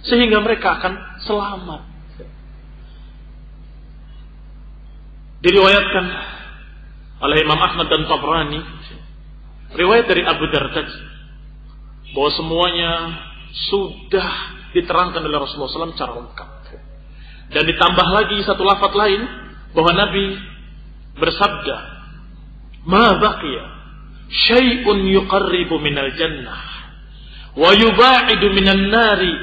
sehingga mereka akan selamat. Diriwayatkan oleh Imam Ahmad dan Tabrani, riwayat dari Abu Darda, bahwa semuanya sudah diterangkan oleh Rasulullah SAW secara lengkap. Dan ditambah lagi satu lafaz lain, bahwa Nabi bersabda, "Ma baqiya syai'un yuqarribu minal jannah wa yuba'idu minan nari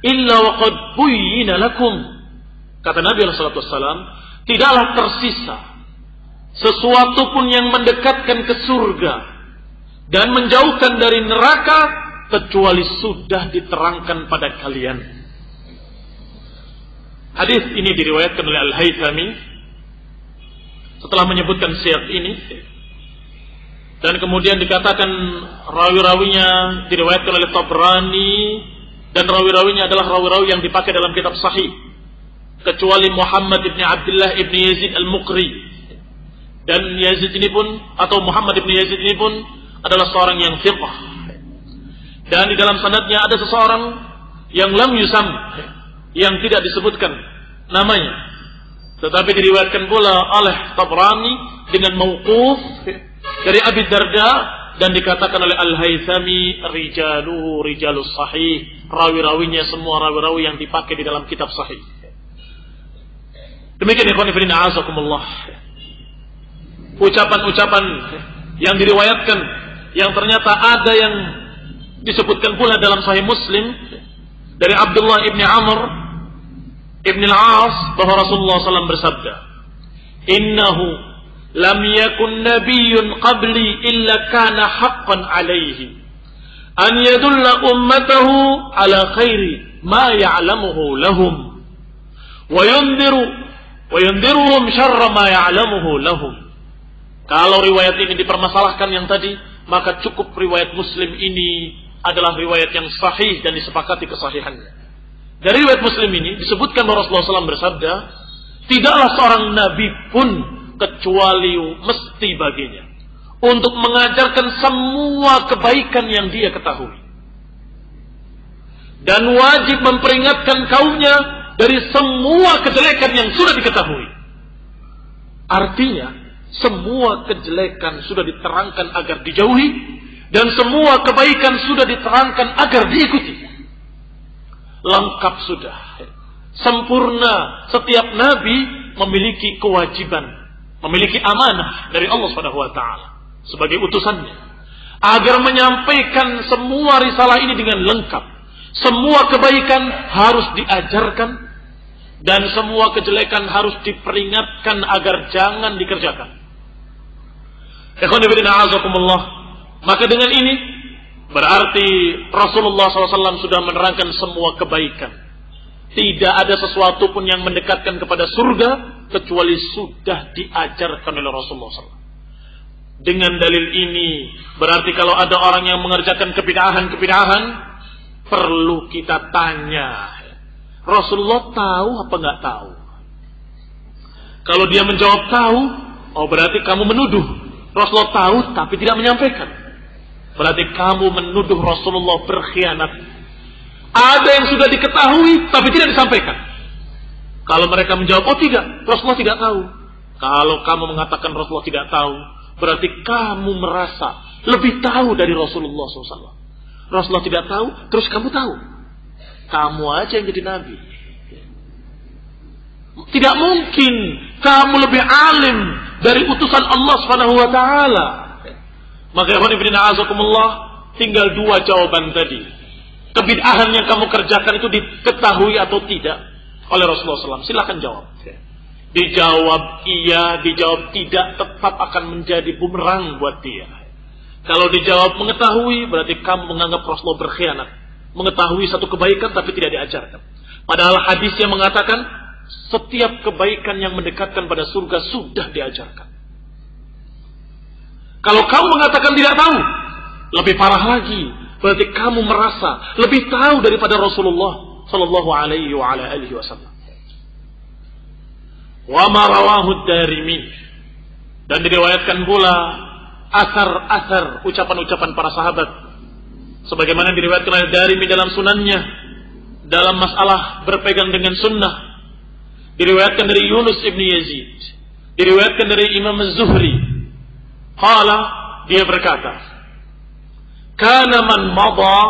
illa wa qad buyyina lakum." Kata Nabi sallallahu alaihi wasallam, tidaklah tersisa sesuatu pun yang mendekatkan ke surga dan menjauhkan dari neraka kecuali sudah diterangkan pada kalian. Hadis ini diriwayatkan oleh Al-Haythami setelah menyebutkan syiat ini, dan kemudian dikatakan rawi-rawinya diriwayatkan oleh Tabrani, dan rawi-rawinya adalah rawi-rawi yang dipakai dalam kitab sahih, kecuali Muhammad ibn Abdullah ibn Yazid al-Muqri. Dan Yazid ini pun, atau Muhammad ibn Yazid ini pun adalah seorang yang thiqah. Dan di dalam sanadnya ada seseorang yang lam yusam, yang tidak disebutkan namanya, tetapi diriwayatkan pula oleh Tabrani dengan mauquf dari Abi Darda, dan dikatakan oleh Al-Haythami rijaluhu rijalus sahih, rawi-rawinya semua rawi-rawi yang dipakai di dalam kitab sahih. Demikian ikhwan fillah azakumullah, ucapan-ucapan yang diriwayatkan yang ternyata ada yang disebutkan pula dalam Sahih Muslim dari Abdullah ibn Amr ibn al-As, bahwa Rasulullah SAW bersabda, "Innahu lam yakun nabiyyun qabli illa kana haqqan alaihi an yadulla ummatahu ala khairi ma ya'lamuhu lahum wa yundiruhum syarra ma ya'lamuhu lahum. Kalau riwayat ini dipermasalahkan yang tadi, maka cukup riwayat Muslim ini adalah riwayat yang sahih dan disepakati kesahihannya. Dari riwayat Muslim ini disebutkan bahwa Rasulullah SAW bersabda, tidaklah seorang nabi pun kecuali mesti baginya untuk mengajarkan semua kebaikan yang dia ketahui, dan wajib memperingatkan kaumnya dari semua kejelekan yang sudah diketahui. Artinya, semua kejelekan sudah diterangkan agar dijauhi, dan semua kebaikan sudah diterangkan agar diikuti. Lengkap sudah. Sempurna. Setiap nabi memiliki kewajiban, memiliki amanah dari Allah SWT sebagai utusannya, agar menyampaikan semua risalah ini dengan lengkap. Semua kebaikan harus diajarkan, dan semua kejelekan harus diperingatkan agar jangan dikerjakan. Maka dengan ini berarti Rasulullah SAW sudah menerangkan semua kebaikan. Tidak ada sesuatu pun yang mendekatkan kepada surga kecuali sudah diajarkan oleh Rasulullah SAW. Dengan dalil ini berarti kalau ada orang yang mengerjakan kebid'ahan, perlu kita tanya, Rasulullah tahu apa nggak tahu? Kalau dia menjawab tahu, oh berarti kamu menuduh. Rasulullah tahu tapi tidak menyampaikan, berarti kamu menuduh Rasulullah berkhianat. Ada yang sudah diketahui tapi tidak disampaikan. Kalau mereka menjawab, oh tidak, Rasulullah tidak tahu. Kalau kamu mengatakan Rasulullah tidak tahu, berarti kamu merasa lebih tahu dari Rasulullah SAW. Rasulullah tidak tahu, terus kamu tahu. Kamu aja yang jadi nabi. Tidak mungkin kamu lebih alim dari utusan Allah SWT. Maka tinggal dua jawaban tadi. Kebid'ahan yang kamu kerjakan itu diketahui atau tidak oleh Rasulullah SAW. Silakan jawab. Dijawab iya, dijawab tidak, tetap akan menjadi bumerang buat dia. Kalau dijawab mengetahui, berarti kamu menganggap Rasulullah berkhianat. Mengetahui satu kebaikan tapi tidak diajarkan. Padahal hadis yang mengatakan setiap kebaikan yang mendekatkan pada surga sudah diajarkan. Kalau kamu mengatakan tidak tahu, lebih parah lagi. Berarti kamu merasa lebih tahu daripada Rasulullah sallallahu alaihi wasallam. Wa ma rawahu ad-Darimi, dan diriwayatkan pula asar-asar ucapan-ucapan para sahabat sebagaimana diriwayatkan oleh Darimi dalam sunannya dalam masalah berpegang dengan sunnah. Diriwayatkan dari Yunus ibn Yazid, diriwayatkan dari Imam Az-Zuhri, qala, dia berkata, kana man mada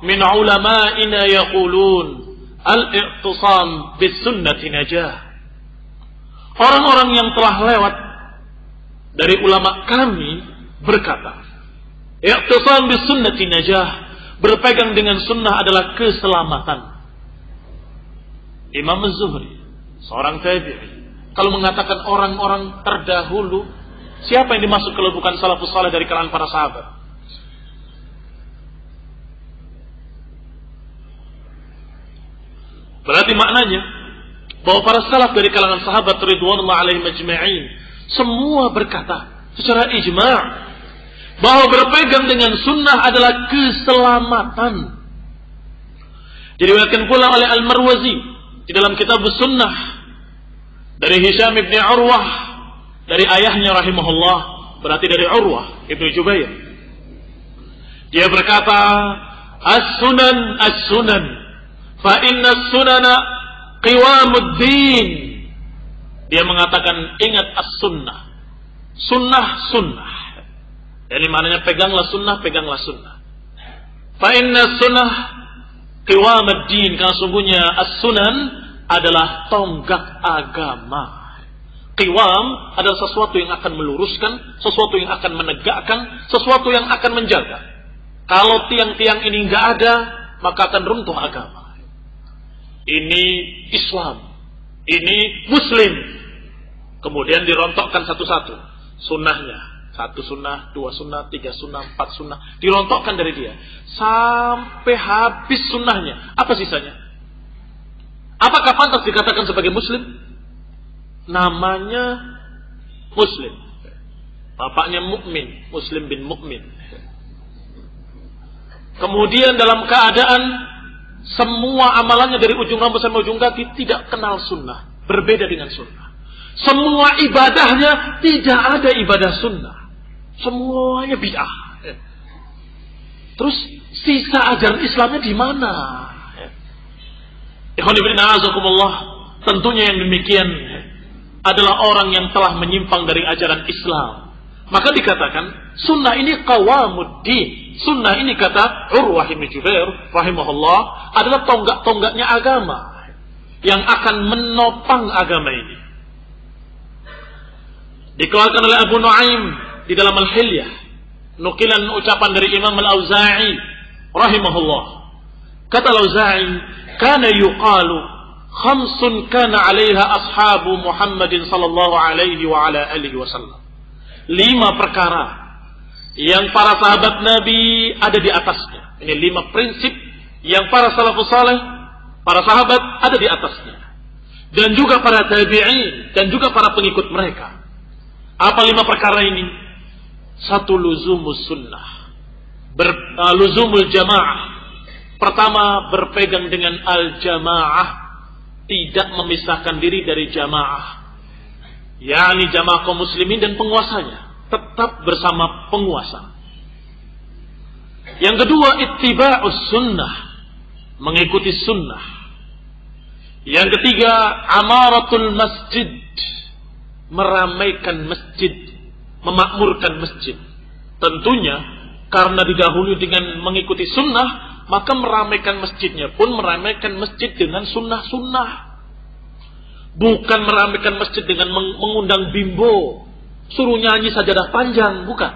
min ulama'ina yaqulun al-i'tisam bis sunnati najah. Orang-orang yang telah lewat dari ulama kami berkata, i'tisam bis sunnati najah, berpegang dengan sunnah adalah keselamatan. Imam Az-Zuhri, seorang tabi'i, kalau mengatakan orang-orang terdahulu, siapa yang dimaksud kalau bukan salafus saleh dari kalangan para sahabat? Berarti maknanya bahwa para salaf dari kalangan sahabat ridwanullah alaihim ajma'in semua berkata secara ijma' bahwa berpegang dengan sunnah adalah keselamatan. Diriwayatkan pula oleh Al-Marwazi di dalam kitab Sunnah dari Hisham ibn Urwah dari ayahnya rahimahullah, berarti dari Urwah ibn Jubair. Dia berkata, as-sunan as-sunan fa inna as-sunana qiwamuddin. Dia mengatakan, ingat as-sunnah, sunnah. Jadi maknanya peganglah sunnah. Fa inna as-sunnah qiwamuddin, karena sungguhnya as-sunan adalah tonggak agama. Qiwam adalah sesuatu yang akan meluruskan, sesuatu yang akan menegakkan, sesuatu yang akan menjaga. Kalau tiang-tiang ini enggak ada, maka akan runtuh agama. Ini Islam, ini Muslim. Kemudian dirontokkan satu-satu sunnahnya, 1 sunnah, 2 sunnah, 3 sunnah, 4 sunnah. Dirontokkan dari dia. Sampai habis sunnahnya. Apa sisanya? Apakah pantas dikatakan sebagai muslim? Namanya muslim. Bapaknya mukmin, Muslim bin Mukmin. Kemudian dalam keadaan semua amalannya dari ujung rambut sampai ujung kaki tidak kenal sunnah. Berbeda dengan sunnah. Semua ibadahnya tidak ada ibadah sunnah. Semuanya bid'ah. Terus sisa ajaran Islamnya di mana? Ikhwan fillah a'azakumullah, tentunya yang demikian adalah orang yang telah menyimpang dari ajaran Islam. Maka dikatakan sunnah ini qawamuddin. Sunnah ini kata Urwah bin Jubair rahimahullah adalah tonggak-tonggaknya agama yang akan menopang agama ini. Dikeluarkan oleh Abu Nuaim di dalam Al-Hilyah, nukilan ucapan dari Imam Al-Auza'i rahimahullah. Kata Al-Auza'i, kana yuqalu khamsun kana 'alaiha ashabu Muhammadin sallallahu alaihi wa ala alihi wasallam. 5 perkara yang para sahabat Nabi ada di atasnya. Ini 5 prinsip yang para salafus saleh, para sahabat ada di atasnya. Dan juga para tabi'in dan juga para pengikut mereka. Apa 5 perkara ini? 1, luzumus sunnah. Luzumul jamaah. Pertama, berpegang dengan al-jamaah. Tidak memisahkan diri dari jamaah. yakni jamaah kaum muslimin dan penguasanya. Tetap bersama penguasa. Yang kedua, ittiba'us sunnah. Mengikuti sunnah. Yang ketiga, amaratul masjid. Meramaikan masjid, memakmurkan masjid. Tentunya karena didahului dengan mengikuti sunnah, maka meramaikan masjidnya pun meramaikan masjid dengan sunnah-sunnah. Bukan meramaikan masjid dengan mengundang bimbo, suruh nyanyi sajadah panjang, bukan.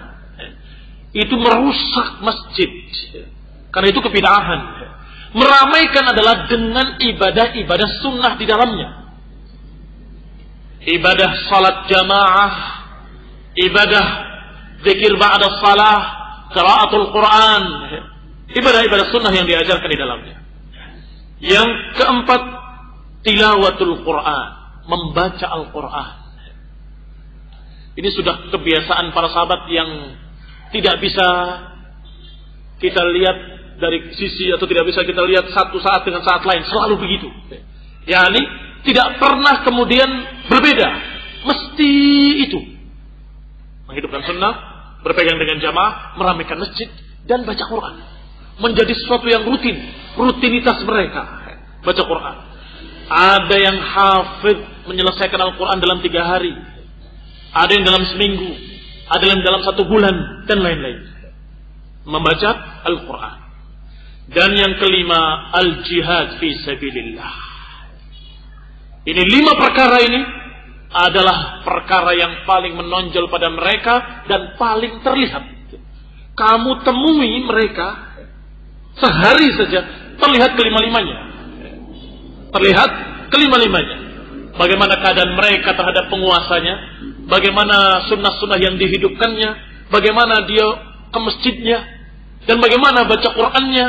Itu merusak masjid. Karena itu kebid'ahan. Meramaikan adalah dengan ibadah-ibadah sunnah di dalamnya. Ibadah salat jamaah, ibadah zikir ba'da salah, qiraatul Quran, ibadah-ibadah sunnah yang diajarkan di dalamnya. Yang keempat, tilawatul Quran, membaca Al-Quran. Ini sudah kebiasaan para sahabat yang tidak bisa kita lihat dari sisi atau tidak bisa kita lihat satu saat dengan saat lain, selalu begitu. Yani tidak pernah kemudian berbeda, mesti itu. Menghidupkan sunnah, berpegang dengan jamaah, meramaikan masjid, dan baca Quran. Menjadi sesuatu yang rutinitas mereka, baca Quran. Ada yang hafid menyelesaikan Al-Quran dalam 3 hari. Ada yang dalam seminggu, ada yang dalam 1 bulan, dan lain-lain. Membaca Al-Quran. Dan yang kelima, al-jihad fi sabilillah. Ini 5 perkara ini adalah perkara yang paling menonjol pada mereka dan paling terlihat. Kamu temui mereka sehari saja terlihat kelima-limanya. Terlihat kelima-limanya. Bagaimana keadaan mereka terhadap penguasanya, bagaimana sunnah-sunnah yang dihidupkannya, bagaimana dia ke masjidnya, dan bagaimana baca Qur'annya,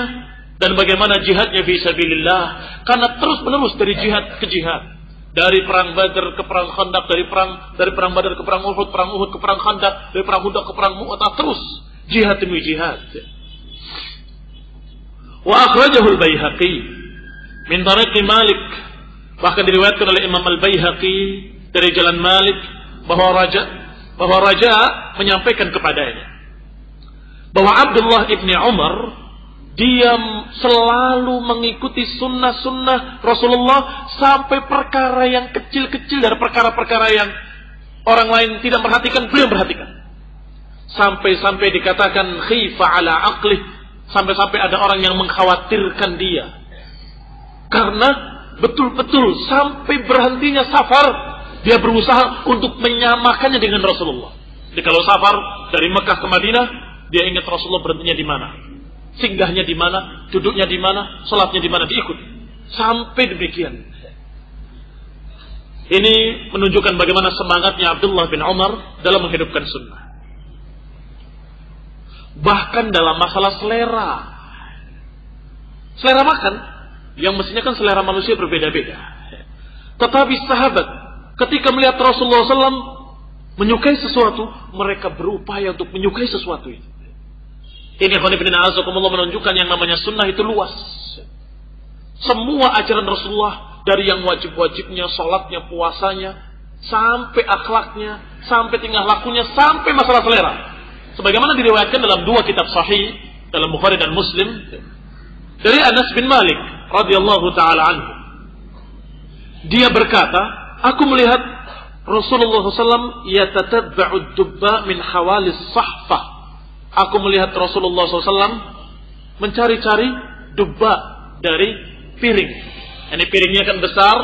dan bagaimana jihadnya fi sabilillah. Karena terus-menerus dari jihad ke jihad. Dari perang Badar ke perang Khandaq, dari perang Badar ke perang Uhud, perang Uhud ke perang Khandaq, dari perang Uhud ke perang Mu'tah, terus jihad demi jihad. Wa akhrajahu al-Baihaqi min tariq Malik, bahkan diriwayatkan oleh Imam al-Baihaqi dari jalan Malik bahwa Raja menyampaikan kepadanya bahwa Abdullah ibni Umar dia selalu mengikuti sunnah-sunnah Rasulullah sampai perkara yang kecil-kecil dari perkara-perkara yang orang lain tidak perhatikan, beliau perhatikan. Sampai-sampai dikatakan khifa ala aqlih, sampai-sampai ada orang yang mengkhawatirkan dia. Karena betul-betul sampai berhentinya safar, dia berusaha untuk menyamakannya dengan Rasulullah. Jadi kalau safar dari Mekah ke Madinah, dia ingat Rasulullah berhentinya di mana. Singgahnya di mana, duduknya di mana, salatnya di mana, diikut. Sampai demikian. Ini menunjukkan bagaimana semangatnya Abdullah bin Umar dalam menghidupkan sunnah. Bahkan dalam masalah selera. Selera makan, yang mestinya kan selera manusia berbeda-beda. Tetapi sahabat, ketika melihat Rasulullah SAW menyukai sesuatu, mereka berupaya untuk menyukai sesuatu itu. Ini menunjukkan yang namanya sunnah itu luas. Semua ajaran Rasulullah, dari yang wajib-wajibnya, sholatnya, puasanya, sampai akhlaknya, sampai tingkah lakunya, sampai masalah selera. Sebagaimana diriwayatkan dalam dua kitab sahih, dalam Bukhari dan Muslim, dari Anas bin Malik radhiyallahu taala anhu. Dia berkata, aku melihat Rasulullah SAW yatatabba'ud dubba min hawalis sahfah. Aku melihat Rasulullah SAW mencari-cari dubba dari piring. Ini piringnya kan besar,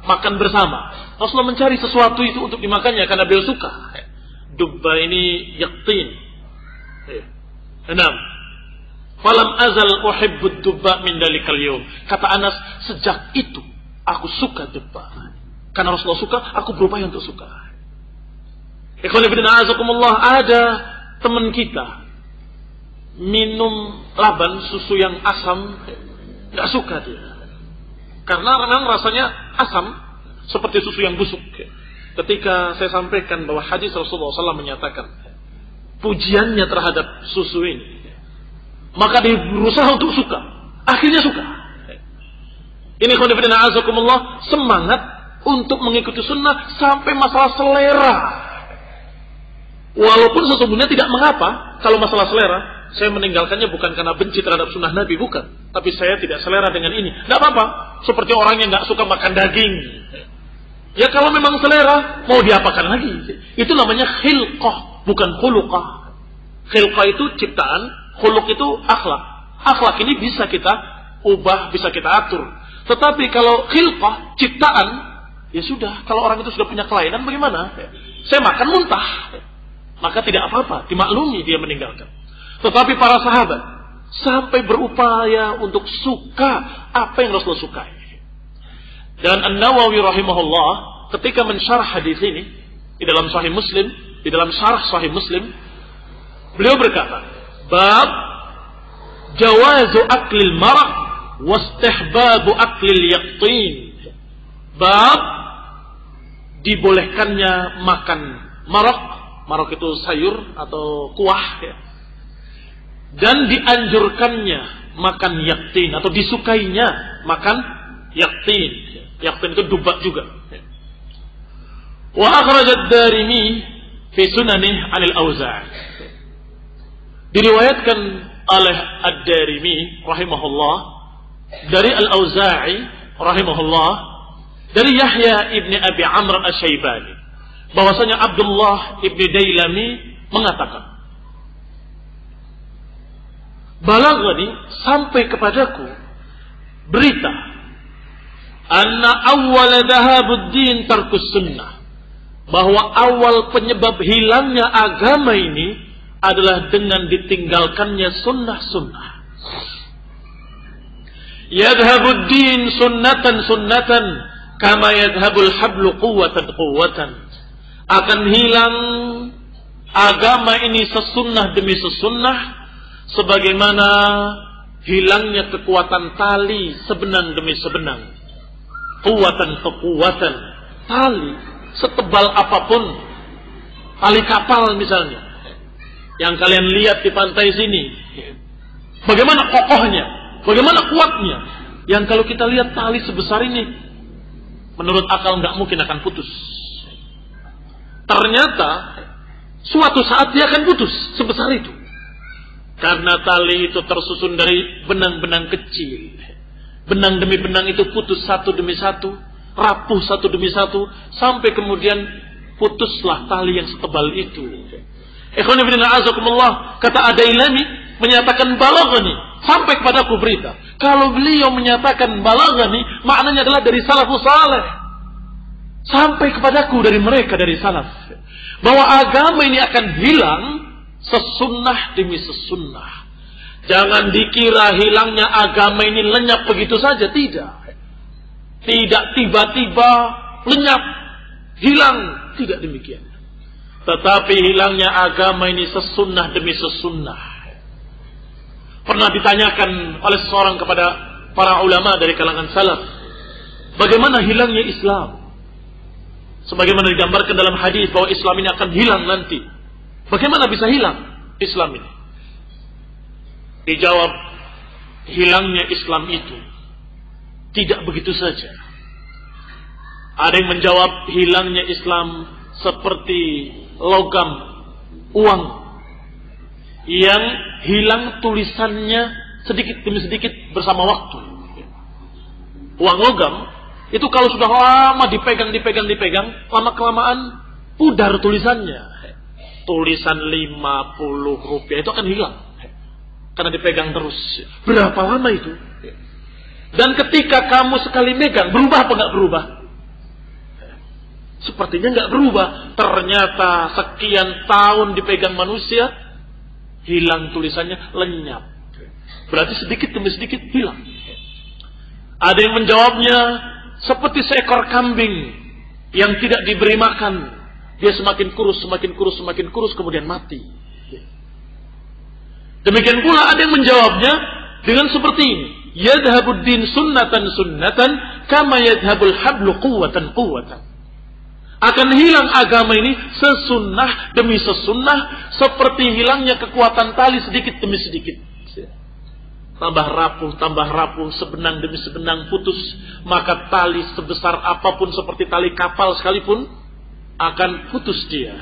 makan bersama. Rasulullah mencari sesuatu itu untuk dimakannya karena beliau suka. Dubba ini yaqtin. 6. Falam azal uhibbud dubba min dalikal yawm. Kata Anas, sejak itu aku suka dubba. Karena Rasulullah suka, aku berupaya untuk suka. Ikhwan fillah a'azakumullah, ada teman kita minum laban susu yang asam, enggak suka dia. Karena memang rasanya asam seperti susu yang busuk. Ketika saya sampaikan bahwa hadis Rasulullah SAW menyatakan pujiannya terhadap susu ini, maka dia berusaha untuk suka. Akhirnya suka. Ini ikhwan fillah a'azakumullah, semangat untuk mengikuti sunnah sampai masalah selera. Walaupun sesungguhnya tidak mengapa kalau masalah selera. Saya meninggalkannya bukan karena benci terhadap sunnah Nabi, bukan. Tapi saya tidak selera dengan ini. Tidak apa-apa. Seperti orang yang gak suka makan daging. Ya kalau memang selera, mau diapakan lagi? Itu namanya khilqah, bukan khuluqah. Khilqah itu ciptaan, khuluq itu akhlak. Akhlak ini bisa kita ubah, bisa kita atur. Tetapi kalau khilqah, ciptaan, ya sudah, kalau orang itu sudah punya kelainan bagaimana? Saya makan muntah. Maka tidak apa-apa, dimaklumi dia meninggalkan. Tetapi para sahabat sampai berupaya untuk suka apa yang Rasulullah sukai. Dan An-Nawawi rahimahullah ketika mensyarah hadis ini di dalam Sahih Muslim, di dalam syarah Sahih Muslim, beliau berkata, bab jawazu aklil maraq wastihbabu aklil yaqtin. Bab dibolehkannya makan maraq. Maraq itu sayur atau kuah, ya. Dan dianjurkannya makan yaqtin atau disukainya makan yaqtin. Yaqtin itu dubak juga. Wa akhraj ad-Darimi fi sunanih 'anil Auza'i. Diriwayatkan oleh ad-Darimi rahimahullah dari al-Auza'i rahimahullah dari Yahya ibni Abi Amr Asy-Syaibani bahwasanya Abdullah ibni Dailami mengatakan, balaghani sampai kepadaku berita anna awwal dhahabuddin tarkus sunnah, bahwa awal penyebab hilangnya agama ini adalah dengan ditinggalkannya sunnah-sunnah. Yadhabuddin sunnatan sunnatan kama yadhabul hablu quwwatan. Akan hilang agama ini sesunnah demi sesunnah, sebagaimana hilangnya kekuatan tali sebenang demi sebenang. Kekuatan tali setebal apapun, tali kapal misalnya yang kalian lihat di pantai sini, bagaimana kokohnya, bagaimana kuatnya, yang kalau kita lihat tali sebesar ini menurut akal nggak mungkin akan putus. Ternyata suatu saat dia akan putus sebesar itu. Karena tali itu tersusun dari benang-benang kecil. Benang demi benang itu putus satu demi satu, rapuh satu demi satu, sampai kemudian putuslah tali yang setebal itu. Ikhwan fillah a'azakumullah, kata Ad-Dailami menyatakan balaghani, sampai kepadaku berita. Kalau beliau menyatakan balaghani, maknanya adalah dari salafus saleh. Sampai kepadaku dari mereka, dari salaf, bahwa agama ini akan hilang sesunnah demi sesunnah. Jangan dikira hilangnya agama ini lenyap begitu saja, tidak. Tidak tiba-tiba lenyap, hilang, tidak demikian. Tetapi hilangnya agama ini sesunnah demi sesunnah. Pernah ditanyakan oleh seseorang kepada para ulama dari kalangan salaf, bagaimana hilangnya Islam? Sebagaimana digambarkan dalam hadis bahwa Islam ini akan hilang nanti. Bagaimana bisa hilang Islam ini? Dijawab, hilangnya Islam itu tidak begitu saja. Ada yang menjawab, hilangnya Islam seperti logam, uang yang hilang tulisannya sedikit demi sedikit bersama waktu. Uang logam itu kalau sudah lama dipegang, lama-kelamaan pudar tulisannya. Tulisan 50 rupiah itu akan hilang karena dipegang terus. Berapa lama itu? Dan ketika kamu sekali megang, berubah apa nggak berubah? Sepertinya nggak berubah. Ternyata sekian tahun dipegang manusia, hilang tulisannya, lenyap. Berarti sedikit demi sedikit hilang. Ada yang menjawabnya seperti seekor kambing yang tidak diberi makan. Dia semakin kurus, kemudian mati. Demikian pula ada yang menjawabnya dengan seperti ini. Yadhabud din sunnatan kama yadhabul hablu quwwatan. Akan hilang agama ini sesunnah demi sesunnah, seperti hilangnya kekuatan tali sedikit demi sedikit. Tambah rapuh, sebenang demi sebenang putus, maka tali sebesar apapun seperti tali kapal sekalipun akan putus dia.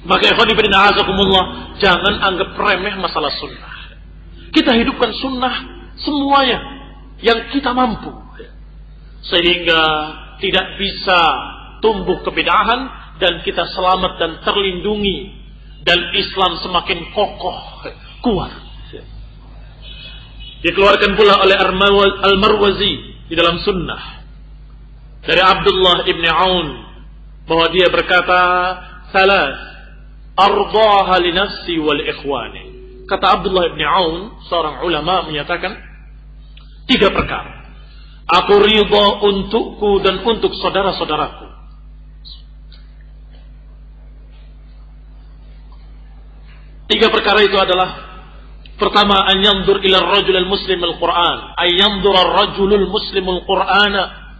Maka ikhwan fillah azakumullah, jangan anggap remeh masalah sunnah. Kita hidupkan sunnah semuanya yang kita mampu, sehingga tidak bisa tumbuh kebid'ahan dan kita selamat dan terlindungi, dan Islam semakin kokoh, kuat. Dikeluarkan pula oleh Al-Marwazi di dalam sunnah dari Abdullah ibn Aun bahwa dia berkata, salas ardaha li nafsi wal ikhwani. Kata Abdullah ibn Aun, seorang ulama, menyatakan 3 perkara. Aku ridha untukku dan untuk saudara-saudaraku. Tiga perkara itu adalah, pertama, an yanzur ila ar-rajul al-muslim al-Qur'an, ay yanzur ar-rajulul muslimul Qur'ana,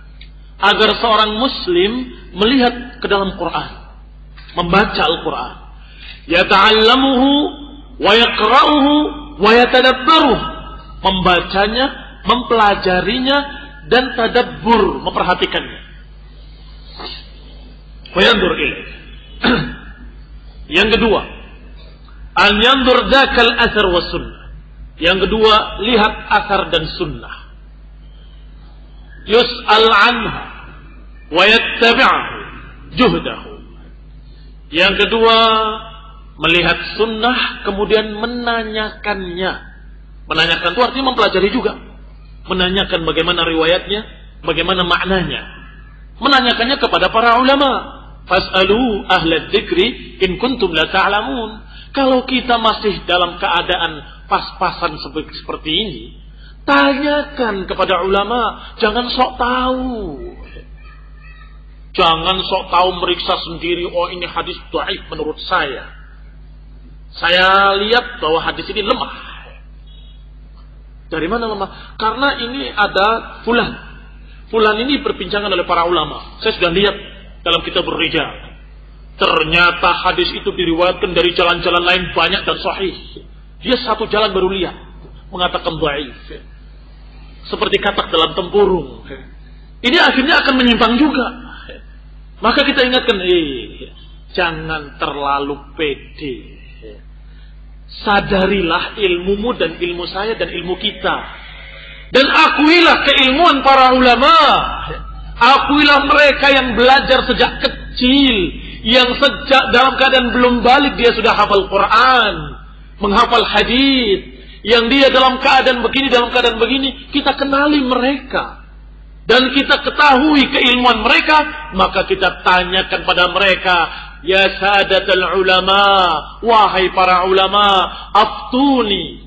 agar seorang muslim melihat ke dalam Quran, membaca Al-Quran, yata'allamuhu wa yaqra'uhu wa yatadabbaruh, membacanya, mempelajarinya dan tadabbur, memperhatikannya. Wa yanzur ilaih. Yang kedua, an yanzur dzakal athar was sunnah. Yang kedua, lihat asar dan sunnah. Yus'al anha wa yattabi'ahu juhdahu. Yang kedua, melihat sunnah kemudian menanyakannya. Menanyakan itu artinya mempelajari juga. Menanyakan bagaimana riwayatnya, bagaimana maknanya. Menanyakannya kepada para ulama. Fas'alu ahla dzikri in kuntum la ta'lamun. Kalau kita masih dalam keadaan pas-pasan seperti ini, tanyakan kepada ulama, jangan sok tahu. Jangan sok tahu meriksa sendiri, oh ini hadis dhaif menurut saya. Saya lihat bahwa hadis ini lemah. Dari mana lemah? Karena ini ada fulan. Fulan ini perbincangan oleh para ulama. Saya sudah lihat dalam kitab Rijal. Ternyata hadis itu diriwayatkan dari jalan-jalan lain banyak dan sahih. Dia satu jalan baru lihat, mengatakan dhaif. Seperti katak dalam tempurung. Ini akhirnya akan menyimpang juga. Maka kita ingatkan, jangan terlalu pede. Sadarilah ilmumu dan ilmu saya dan ilmu kita. Dan akuilah keilmuan para ulama. Akuilah mereka yang belajar sejak kecil, yang sejak dalam keadaan belum balik dia sudah hafal Quran, menghafal hadis. Yang dia dalam keadaan begini, kita kenali mereka. Dan kita ketahui keilmuan mereka, maka kita tanyakan pada mereka, ya sadatul ulama, wahai para ulama, aftuni,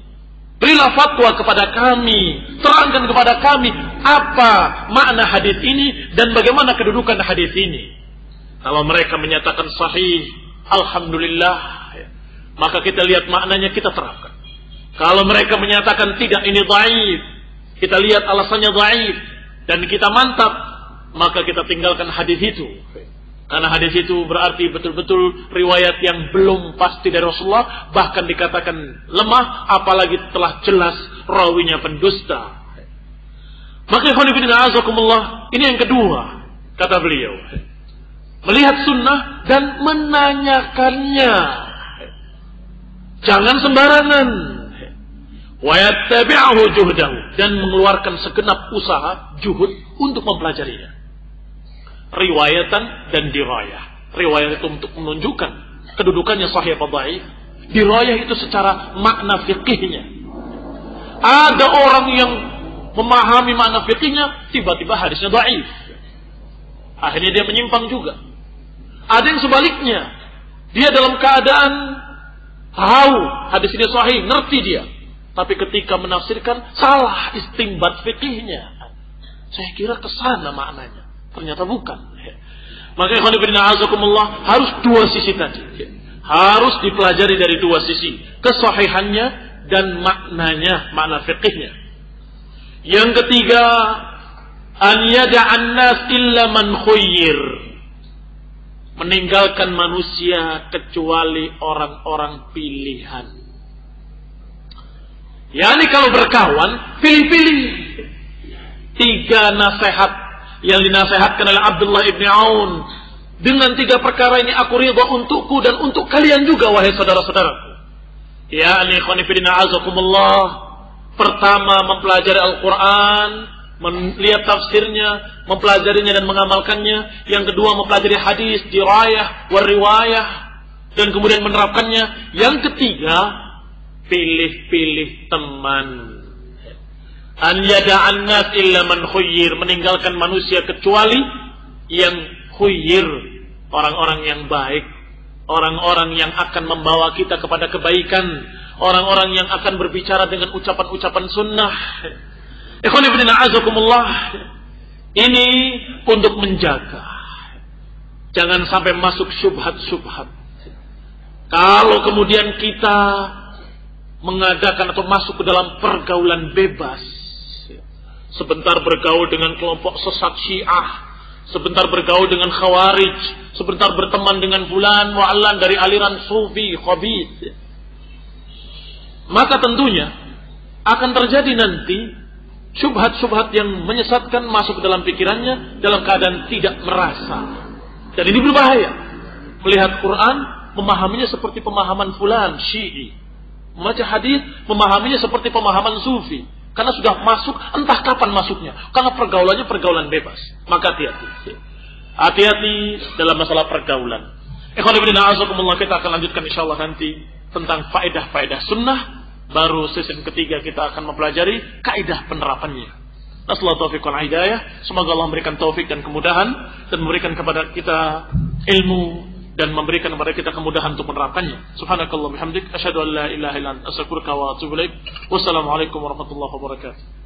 berilah fatwa kepada kami, terangkan kepada kami apa makna hadis ini dan bagaimana kedudukan hadis ini. Kalau mereka menyatakan sahih, alhamdulillah, maka kita lihat maknanya, kita terapkan. Kalau mereka menyatakan tidak, ini dhaif, kita lihat alasannya dhaif dan kita mantap, maka kita tinggalkan hadis itu. Karena hadis itu berarti betul-betul riwayat yang belum pasti dari Rasulullah, bahkan dikatakan lemah, apalagi telah jelas rawinya pendusta. Maka ikhwan fillah azakumullah, ini yang kedua, kata beliau. Melihat sunnah dan menanyakannya. Jangan sembarangan. Wa yattabi'ahu juhdahu, dan mengeluarkan segenap usaha, juhud untuk mempelajarinya. Riwayatan dan dirayah. Riwayat itu untuk menunjukkan kedudukannya sahih atau dhaif. Dirayah itu secara makna fikihnya. Ada orang yang memahami makna fikihnya, tiba-tiba hadisnya dhaif. Akhirnya dia menyimpang juga. Ada yang sebaliknya, dia dalam keadaan tahu hadis ini sahih, ngerti dia, tapi ketika menafsirkan salah istinbat fikihnya. Saya kira kesana maknanya, ternyata bukan. Maka ikhwan fillah azakumullah, harus dua sisi tadi. Harus dipelajari dari dua sisi, kesahihannya dan maknanya, makna fikihnya. Yang ketiga, an yada'an nas illa man khuyyir. Meninggalkan manusia kecuali orang-orang pilihan. Yani kalau berkawan, pilih-pilih. 3 nasihat yang dinasehatkan oleh Abdullah ibn Aun. Dengan 3 perkara ini aku ridha untukku dan untuk kalian juga, wahai saudara-saudaraku. Ya ikhwani fillah azakumullah. Pertama, mempelajari Al-Quran, melihat tafsirnya, mempelajarinya dan mengamalkannya. Yang kedua, mempelajari hadis, dirayah, wariwayah, dan kemudian menerapkannya. Yang ketiga, pilih-pilih teman. An yada'an nas illa man khuyyir, meninggalkan manusia kecuali yang khuyyir, orang-orang yang baik, orang-orang yang akan membawa kita kepada kebaikan, orang-orang yang akan berbicara dengan ucapan-ucapan sunnah. Ikhwan fillah azakumullah, ini untuk menjaga jangan sampai masuk syubhat-syubhat. Kalau kemudian kita mengadakan atau masuk ke dalam pergaulan bebas, sebentar bergaul dengan kelompok sesat Syiah, sebentar bergaul dengan Khawarij, sebentar berteman dengan fulan mu'allan dari aliran Sufi khabith, maka tentunya akan terjadi nanti syubhat-syubhat yang menyesatkan masuk ke dalam pikirannya dalam keadaan tidak merasa. Dan ini berbahaya. Melihat Quran, memahaminya seperti pemahaman fulan Syi'i. Membaca hadis, memahaminya seperti pemahaman Sufi. Karena sudah masuk, entah kapan masuknya. Karena pergaulannya pergaulan bebas. Maka hati-hati. Hati-hati dalam masalah pergaulan. Ikhwan fillah azakumullah, kita akan lanjutkan insyaallah nanti tentang faedah-faedah sunnah. Baru season ketiga kita akan mempelajari kaidah penerapannya. Nasallahu taufiq wal hidayah. Semoga Allah memberikan taufik dan kemudahan dan memberikan kepada kita ilmu dan memberikan kepada kita kemudahan untuk menerapkannya. Subhanakallah bihamdik asyhadu an la ilaha illa anta astaghfiruka wa atubu ilaik. Wassalamualaikum warahmatullahi wabarakatuh.